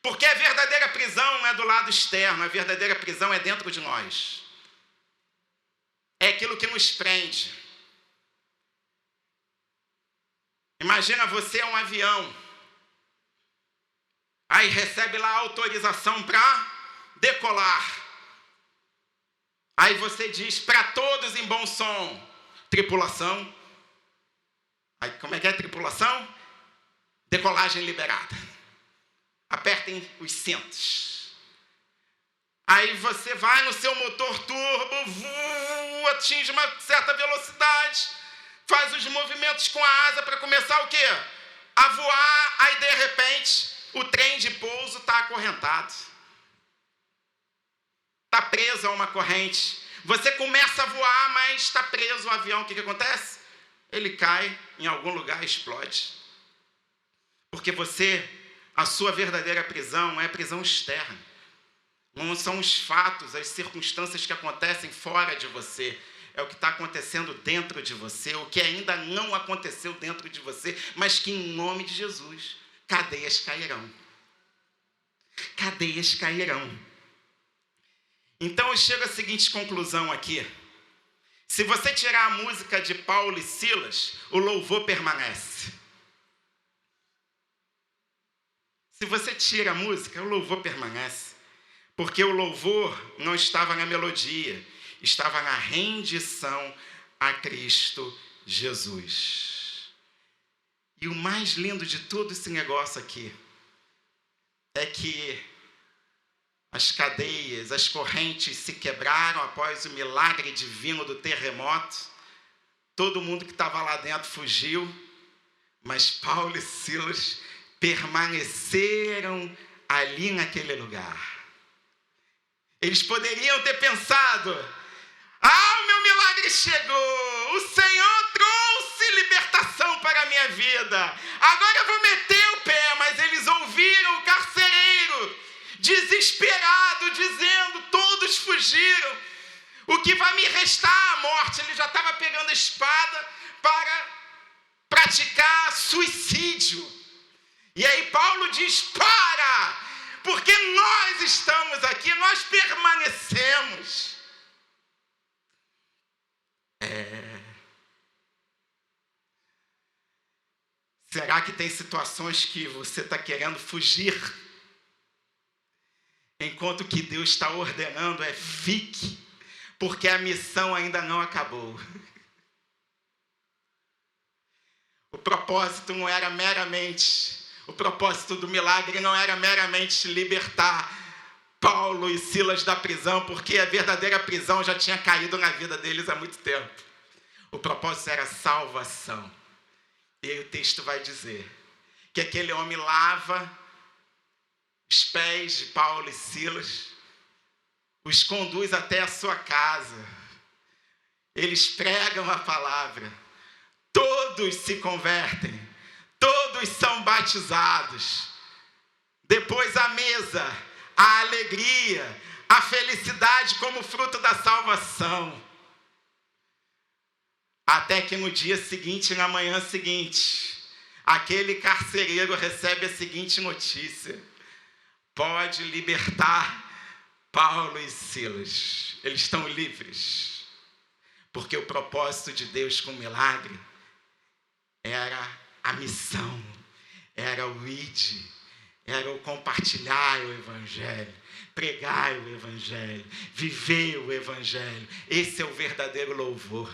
Porque a verdadeira prisão não é do lado externo, a verdadeira prisão é dentro de nós. É aquilo que nos prende. Imagina você é um avião. Aí recebe lá a autorização para decolar. Aí você diz para todos em bom som, tripulação. Aí como é que é tripulação? Decolagem liberada. Apertem os cintos. Aí você vai no seu motor turbo, atinge uma certa velocidade, faz os movimentos com a asa para começar o quê? A voar, aí de repente o trem de pouso está acorrentado. Está preso a uma corrente. Você começa a voar, mas está preso o avião. O que acontece? Ele cai em algum lugar e explode. Porque a sua verdadeira prisão não é prisão externa. Não são os fatos, as circunstâncias que acontecem fora de você. É o que está acontecendo dentro de você, o que ainda não aconteceu dentro de você, mas que em nome de Jesus, cadeias cairão. Cadeias cairão. Então eu chego à seguinte conclusão aqui. Se você tirar a música de Paulo e Silas, o louvor permanece. Se você tira a música, o louvor permanece. Porque o louvor não estava na melodia, estava na rendição a Cristo Jesus. E o mais lindo de todo esse negócio aqui é que as cadeias, as correntes se quebraram após o milagre divino do terremoto. Todo mundo que estava lá dentro fugiu, mas Paulo e Silas permaneceram ali naquele lugar. Eles poderiam ter pensado: o meu milagre chegou, o Senhor trouxe libertação para a minha vida, agora eu vou meter o pé. Mas eles ouviram o carcereiro desesperado, dizendo: todos fugiram, o que vai me restar? A morte. Ele já estava pegando a espada para praticar suicídio. E aí Paulo diz: para, porque nós estamos aqui, nós permanecemos. Será que tem situações que você está querendo fugir, enquanto que Deus está ordenando fique, porque a missão ainda não acabou? O propósito do milagre não era meramente libertar Paulo e Silas da prisão, porque a verdadeira prisão já tinha caído na vida deles há muito tempo. O propósito era salvação. E aí o texto vai dizer que aquele homem lava os pés de Paulo e Silas, os conduz até a sua casa, eles pregam a palavra, todos se convertem, todos são batizados. Depois a mesa, a alegria, a felicidade como fruto da salvação. Até que no dia seguinte, na manhã seguinte, aquele carcereiro recebe a seguinte notícia: pode libertar Paulo e Silas. Eles estão livres. Porque o propósito de Deus com o milagre era a missão, era o id, era o compartilhar o evangelho, pregar o evangelho, viver o evangelho. Esse é o verdadeiro louvor.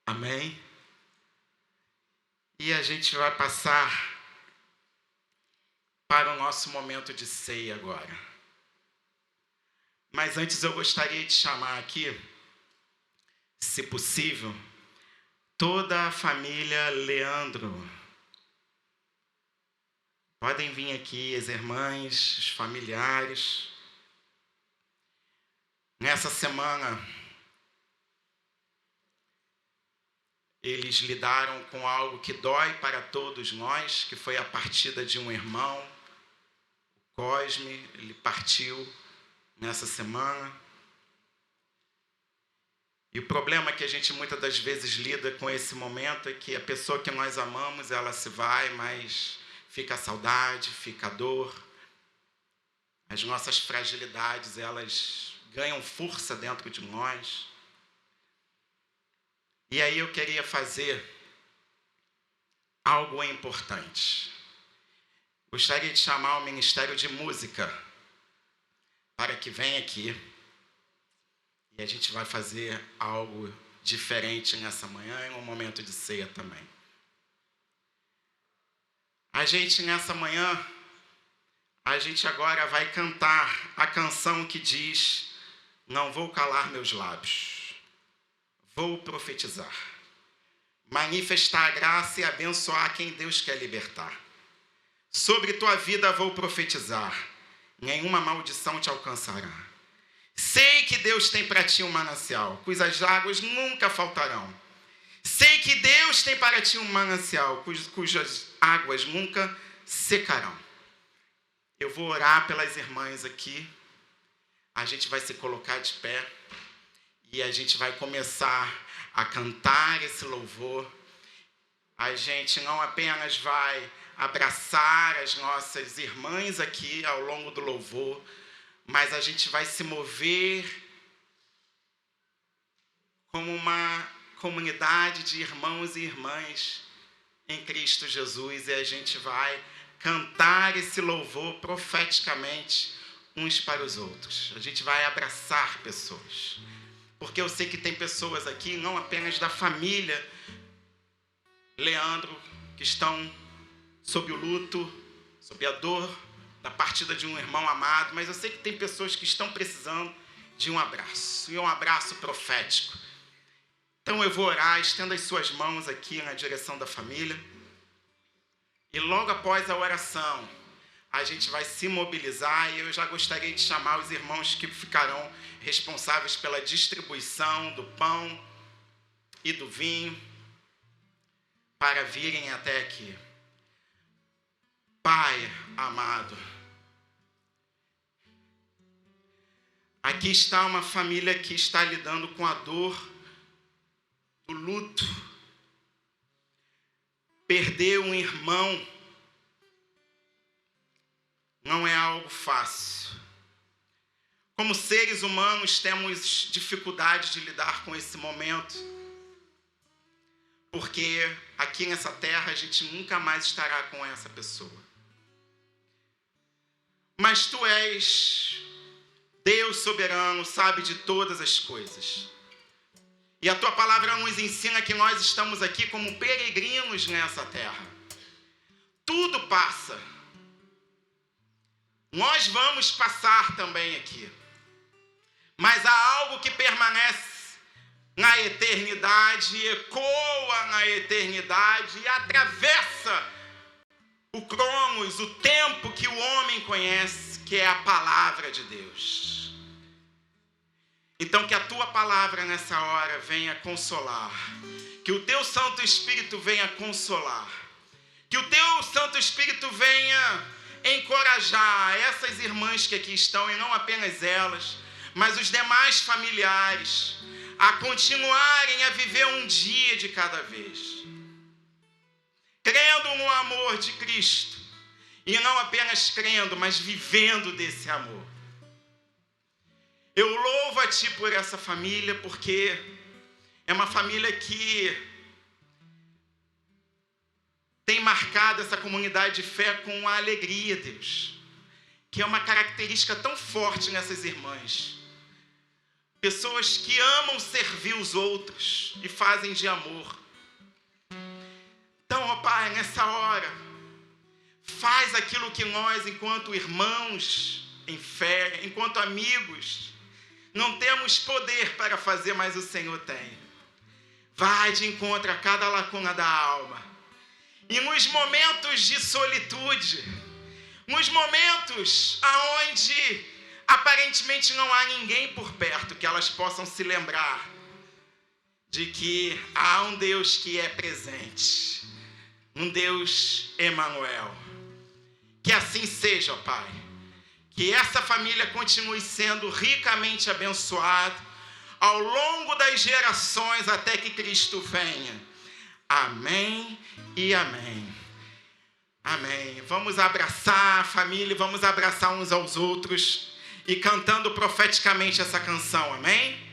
Amém? E a gente vai passar para o nosso momento de ceia agora. Mas antes eu gostaria de chamar aqui, se possível, toda a família Leandro. Podem vir aqui as irmãs, os familiares. Nessa semana, eles lidaram com algo que dói para todos nós, que foi a partida de um irmão, o Cosme. Ele partiu nessa semana. E o problema que a gente muitas das vezes lida com esse momento é que a pessoa que nós amamos, ela se vai, mas fica a saudade, fica a dor. As nossas fragilidades, elas ganham força dentro de nós. E aí eu queria fazer algo importante. Gostaria de chamar o Ministério de Música para que venha aqui. E a gente vai fazer algo diferente nessa manhã e no momento de ceia também. Nessa manhã, a gente agora vai cantar a canção que diz: não vou calar meus lábios. Vou profetizar, manifestar a graça e abençoar quem Deus quer libertar. Sobre tua vida vou profetizar, nenhuma maldição te alcançará. Sei que Deus tem para ti um manancial, cujas águas nunca faltarão. Sei que Deus tem para ti um manancial, cujas águas nunca secarão. Eu vou orar pelas irmãs aqui, a gente vai se colocar de pé. E a gente vai começar a cantar esse louvor. A gente não apenas vai abraçar as nossas irmãs aqui ao longo do louvor, mas a gente vai se mover como uma comunidade de irmãos e irmãs em Cristo Jesus. E a gente vai cantar esse louvor profeticamente uns para os outros. A gente vai abraçar pessoas. Porque eu sei que tem pessoas aqui, não apenas da família Leandro, que estão sob o luto, sob a dor da partida de um irmão amado, mas eu sei que tem pessoas que estão precisando de um abraço, e um abraço profético. Então eu vou orar, estenda as suas mãos aqui na direção da família, e logo após a oração, a gente vai se mobilizar, e eu já gostaria de chamar os irmãos que ficarão responsáveis pela distribuição do pão e do vinho, para virem até aqui. Pai amado, aqui está uma família que está lidando com a dor do luto. Perder um irmão não é algo fácil. Como seres humanos, temos dificuldade de lidar com esse momento, porque aqui nessa terra a gente nunca mais estará com essa pessoa. Mas Tu és Deus soberano, sabe de todas as coisas. E a Tua palavra nos ensina que nós estamos aqui como peregrinos nessa terra. Tudo passa. Nós vamos passar também aqui. Mas há algo que permanece na eternidade, ecoa na eternidade e atravessa o cronos, o tempo que o homem conhece, que é a palavra de Deus. Então que a Tua palavra nessa hora venha consolar, que o Teu Santo Espírito venha consolar, que o Teu Santo Espírito venha encorajar essas irmãs que aqui estão, e não apenas elas, mas os demais familiares, a continuarem a viver um dia de cada vez, crendo no amor de Cristo, e não apenas crendo, mas vivendo desse amor. Eu louvo a Ti por essa família, porque é uma família que tem marcado essa comunidade de fé com a alegria, Deus, que é uma característica tão forte nessas irmãs. Pessoas que amam servir os outros e fazem de amor. Então, ó Pai, nessa hora, faz aquilo que nós, enquanto irmãos em fé, enquanto amigos, não temos poder para fazer, mas o Senhor tem. Vai de encontro a cada lacuna da alma. E nos momentos de solitude, nos momentos aonde aparentemente não há ninguém por perto, que elas possam se lembrar de que há um Deus que é presente, um Deus Emanuel. Que assim seja, ó Pai. Que essa família continue sendo ricamente abençoada ao longo das gerações até que Cristo venha. Amém e amém. Amém. Vamos abraçar a família, vamos abraçar uns aos outros e cantando profeticamente essa canção. Amém?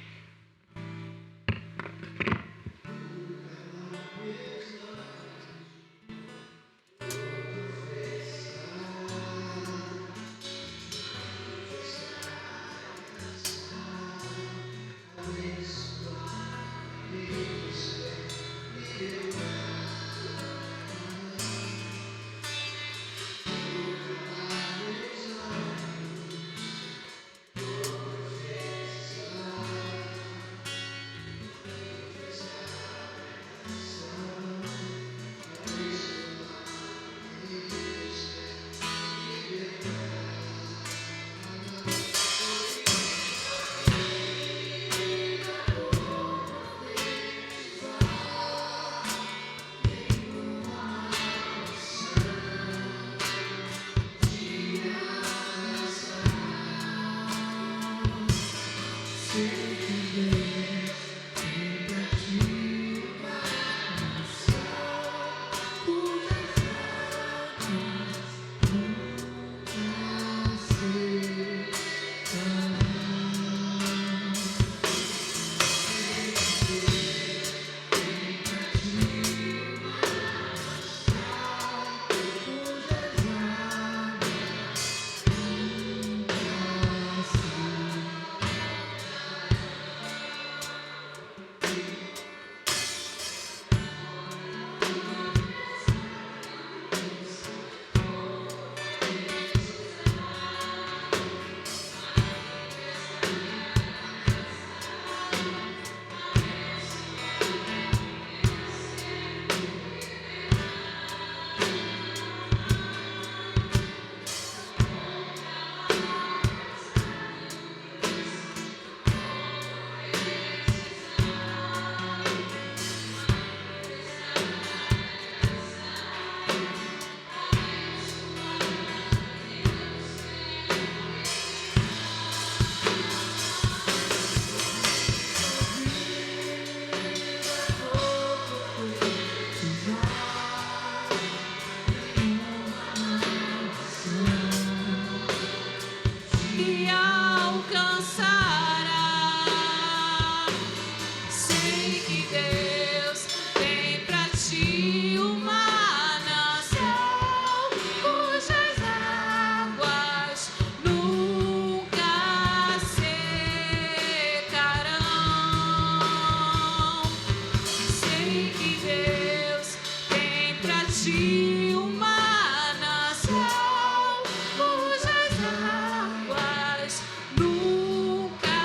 de uma nação cujas águas nunca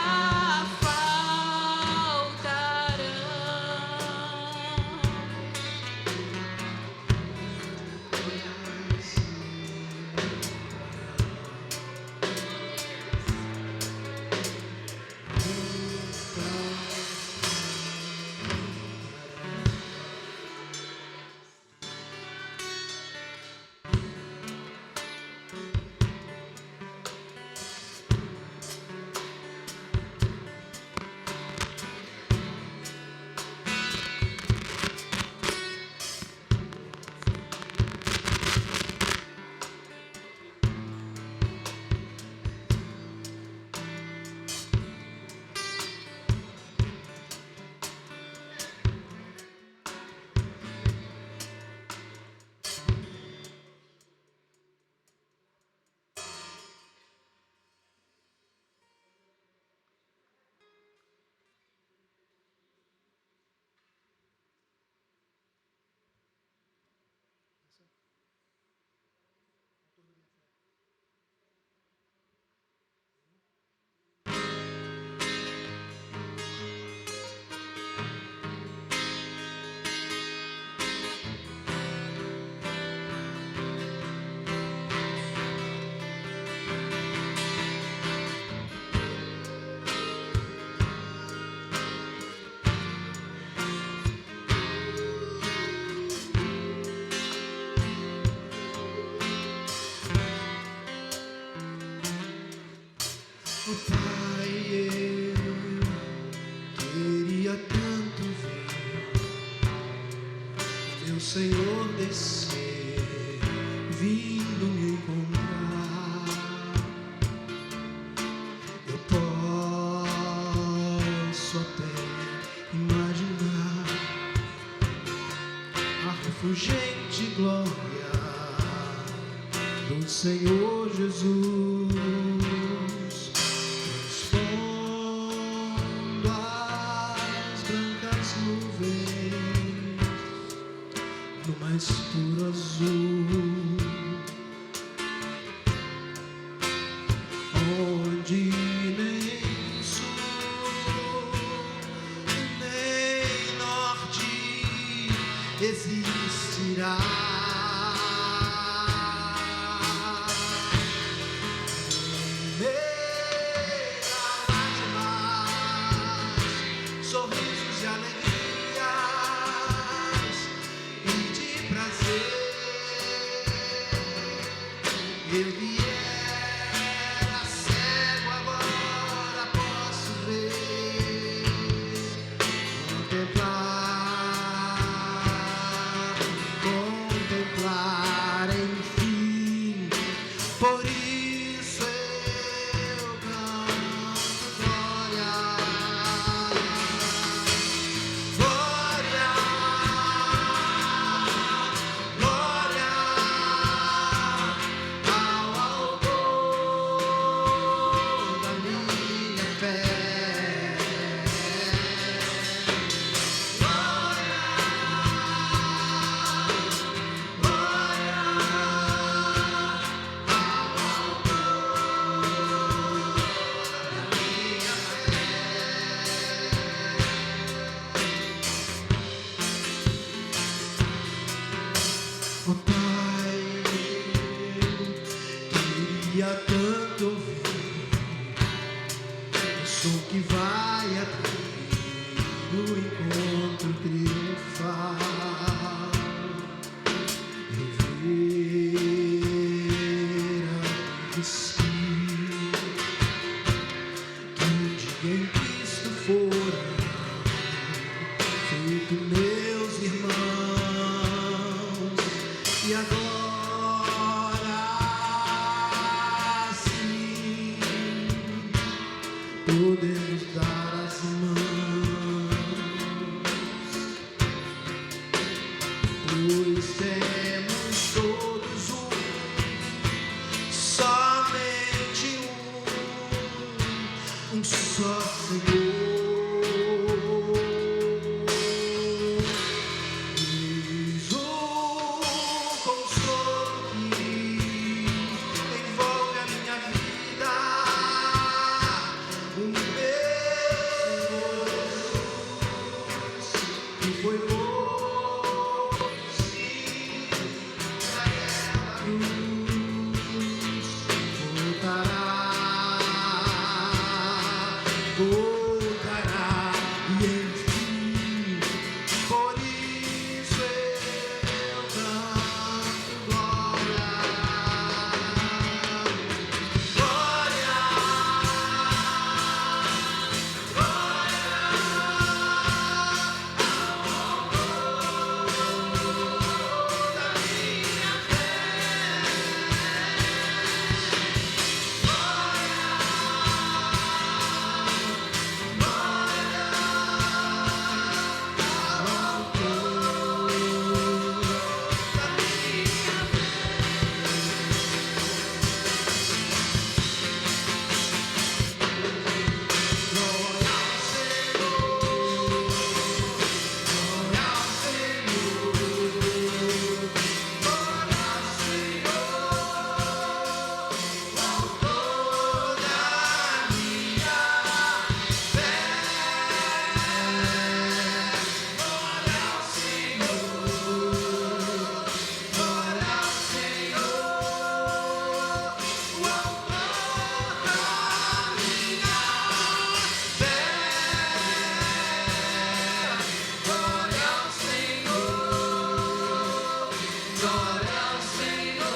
faltarão. Oh, Pai, eu queria tanto ver meu Senhor descer, vindo me encontrar. Eu posso até imaginar a refulgente glória do Senhor Jesus. Mais puro azul, onde nem sul, nem norte existirá. Sorrisos e alegrias e de prazer. Eu viera cego, agora posso ver, contemplar, enfim. Por isso eu canto glória, glória, glória ao autor da minha fé. Glória, glória ao autor da minha fé. Oh, Pai, queria tanto ouvir o som que vai abrir no encontro triunfal, rever a vestir que um dia em Cristo foram feito meus irmãos, e agora sim podemos dar as mãos, pois temos todos somente um só Senhor. Eis o Glória ao Senhor,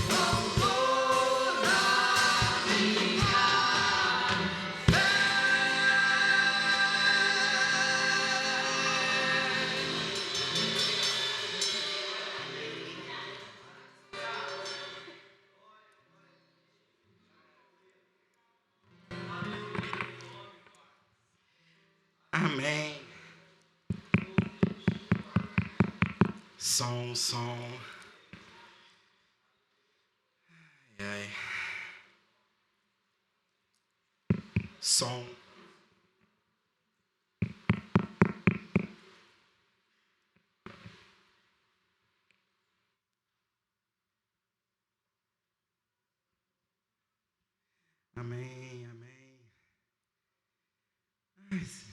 louvor da minha fé. Amém. Som. Ai, ai. Som. Amém. Mas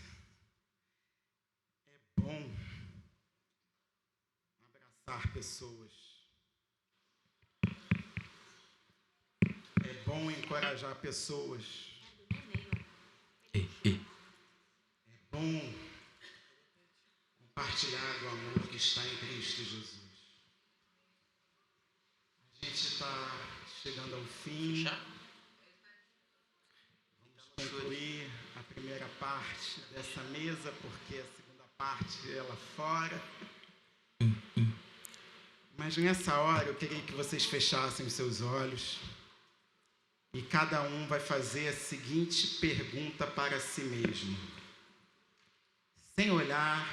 é bom abraçar pessoas. É bom encorajar pessoas. É bom compartilhar o amor que está em Cristo Jesus. A gente está chegando ao fim. Vamos concluir a primeira parte dessa mesa, porque a segunda parte é lá fora. Mas nessa hora eu queria que vocês fechassem os seus olhos e cada um vai fazer a seguinte pergunta para si mesmo, sem olhar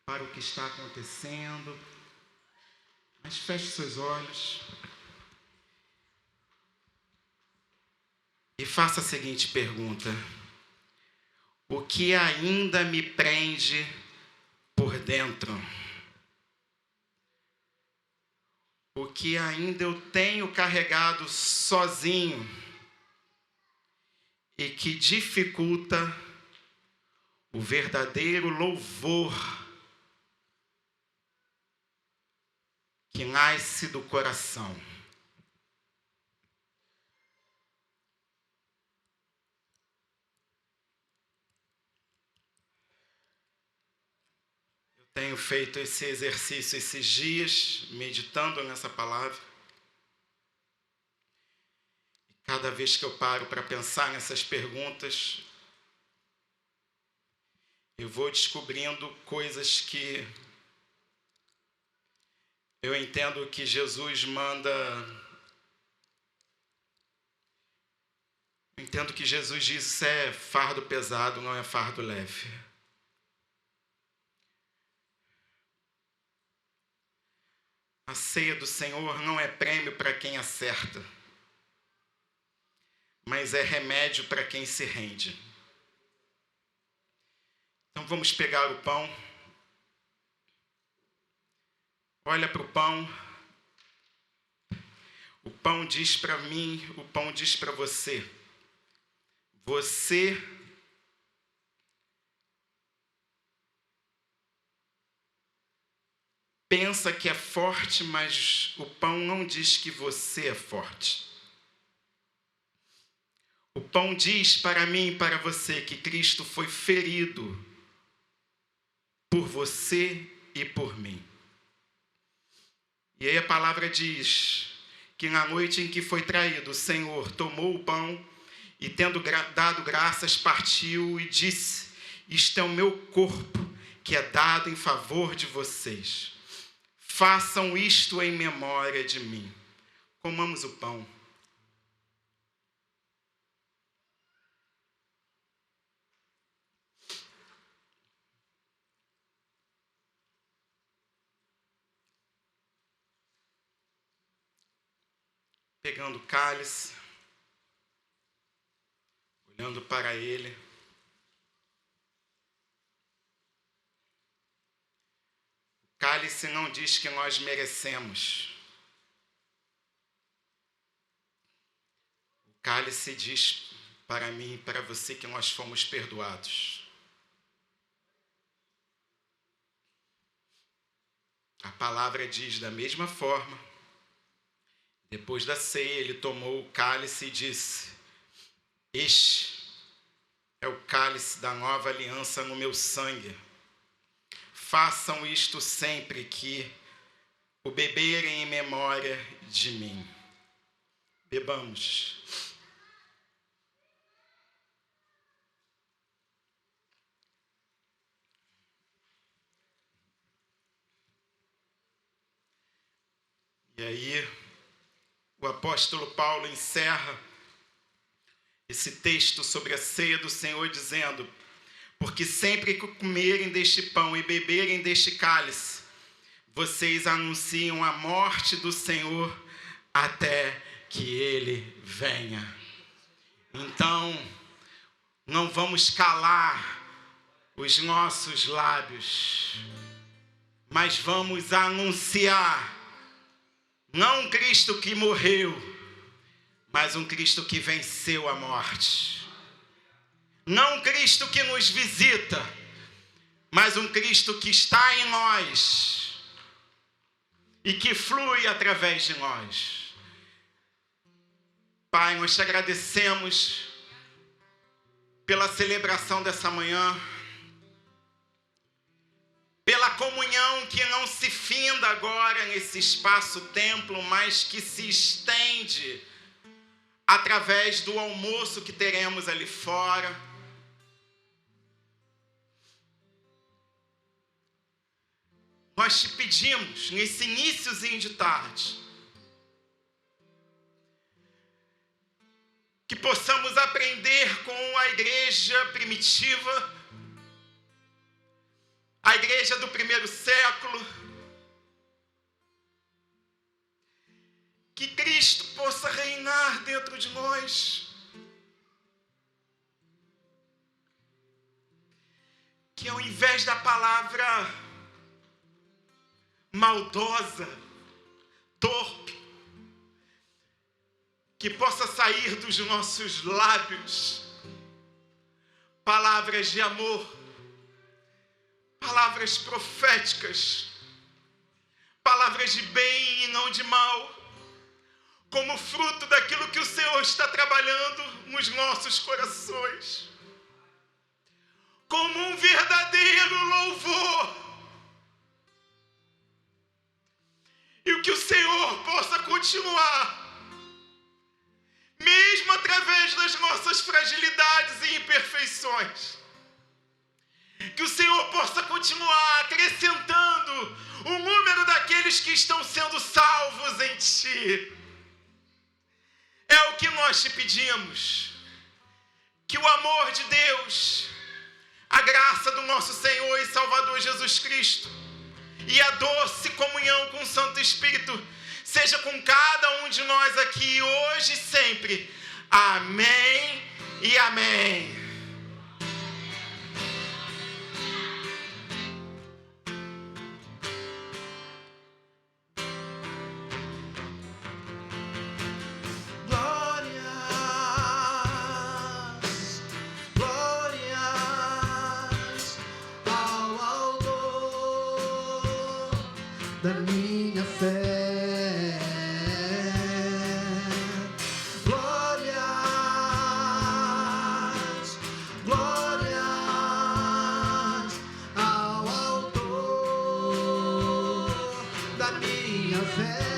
para o que está acontecendo, mas feche seus olhos e faça a seguinte pergunta: o que ainda me prende por dentro? O que ainda eu tenho carregado sozinho e que dificulta o verdadeiro louvor que nasce do coração. Tenho feito esse exercício esses dias, meditando nessa palavra. E cada vez que eu paro para pensar nessas perguntas, eu vou descobrindo coisas que eu entendo que Jesus manda. Eu entendo que Jesus diz: isso é fardo pesado, não é fardo leve. A ceia do Senhor não é prêmio para quem acerta, mas é remédio para quem se rende. Então vamos pegar o pão. Olha para o pão. O pão diz para mim, o pão diz para você: você pensa que é forte, mas o pão não diz que você é forte. O pão diz para mim e para você que Cristo foi ferido por você e por mim. E aí a palavra diz que na noite em que foi traído, o Senhor tomou o pão e, tendo dado graças, partiu e disse: isto é o meu corpo, que é dado em favor de vocês. Façam isto em memória de mim. Comamos o pão. Pegando o cálice, olhando para ele. O cálice não diz que nós merecemos. O cálice diz para mim e para você que nós fomos perdoados. A palavra diz da mesma forma. Depois da ceia, ele tomou o cálice e disse: este é o cálice da nova aliança no meu sangue. façam isto sempre que o beberem em memória de mim. Bebamos. E aí, o apóstolo Paulo encerra esse texto sobre a ceia do Senhor dizendo: porque sempre que comerem deste pão e beberem deste cálice, vocês anunciam a morte do Senhor até que Ele venha. Então, não vamos calar os nossos lábios, mas vamos anunciar não um Cristo que morreu, mas um Cristo que venceu a morte. Não um Cristo que nos visita, mas um Cristo que está em nós e que flui através de nós. Pai, nós te agradecemos pela celebração dessa manhã, pela comunhão que não se finda agora nesse espaço-templo, mas que se estende através do almoço que teremos ali fora. Nós te pedimos, nesse iníciozinho de tarde, que possamos aprender com a igreja primitiva, a igreja do primeiro século, que Cristo possa reinar dentro de nós, que ao invés da palavra maldosa, torpe, que possa sair dos nossos lábios palavras de amor, palavras proféticas, palavras de bem e não de mal, como fruto daquilo que o Senhor está trabalhando nos nossos corações, como um verdadeiro louvor, e que o Senhor possa continuar, mesmo através das nossas fragilidades e imperfeições, que o Senhor possa continuar acrescentando o número daqueles que estão sendo salvos em Ti. É o que nós te pedimos, que o amor de Deus, a graça do nosso Senhor e Salvador Jesus Cristo e a doce comunhão com o Santo Espírito seja com cada um de nós aqui, hoje e sempre. Amém e amém. Da minha fé, glórias, glórias ao autor da minha fé.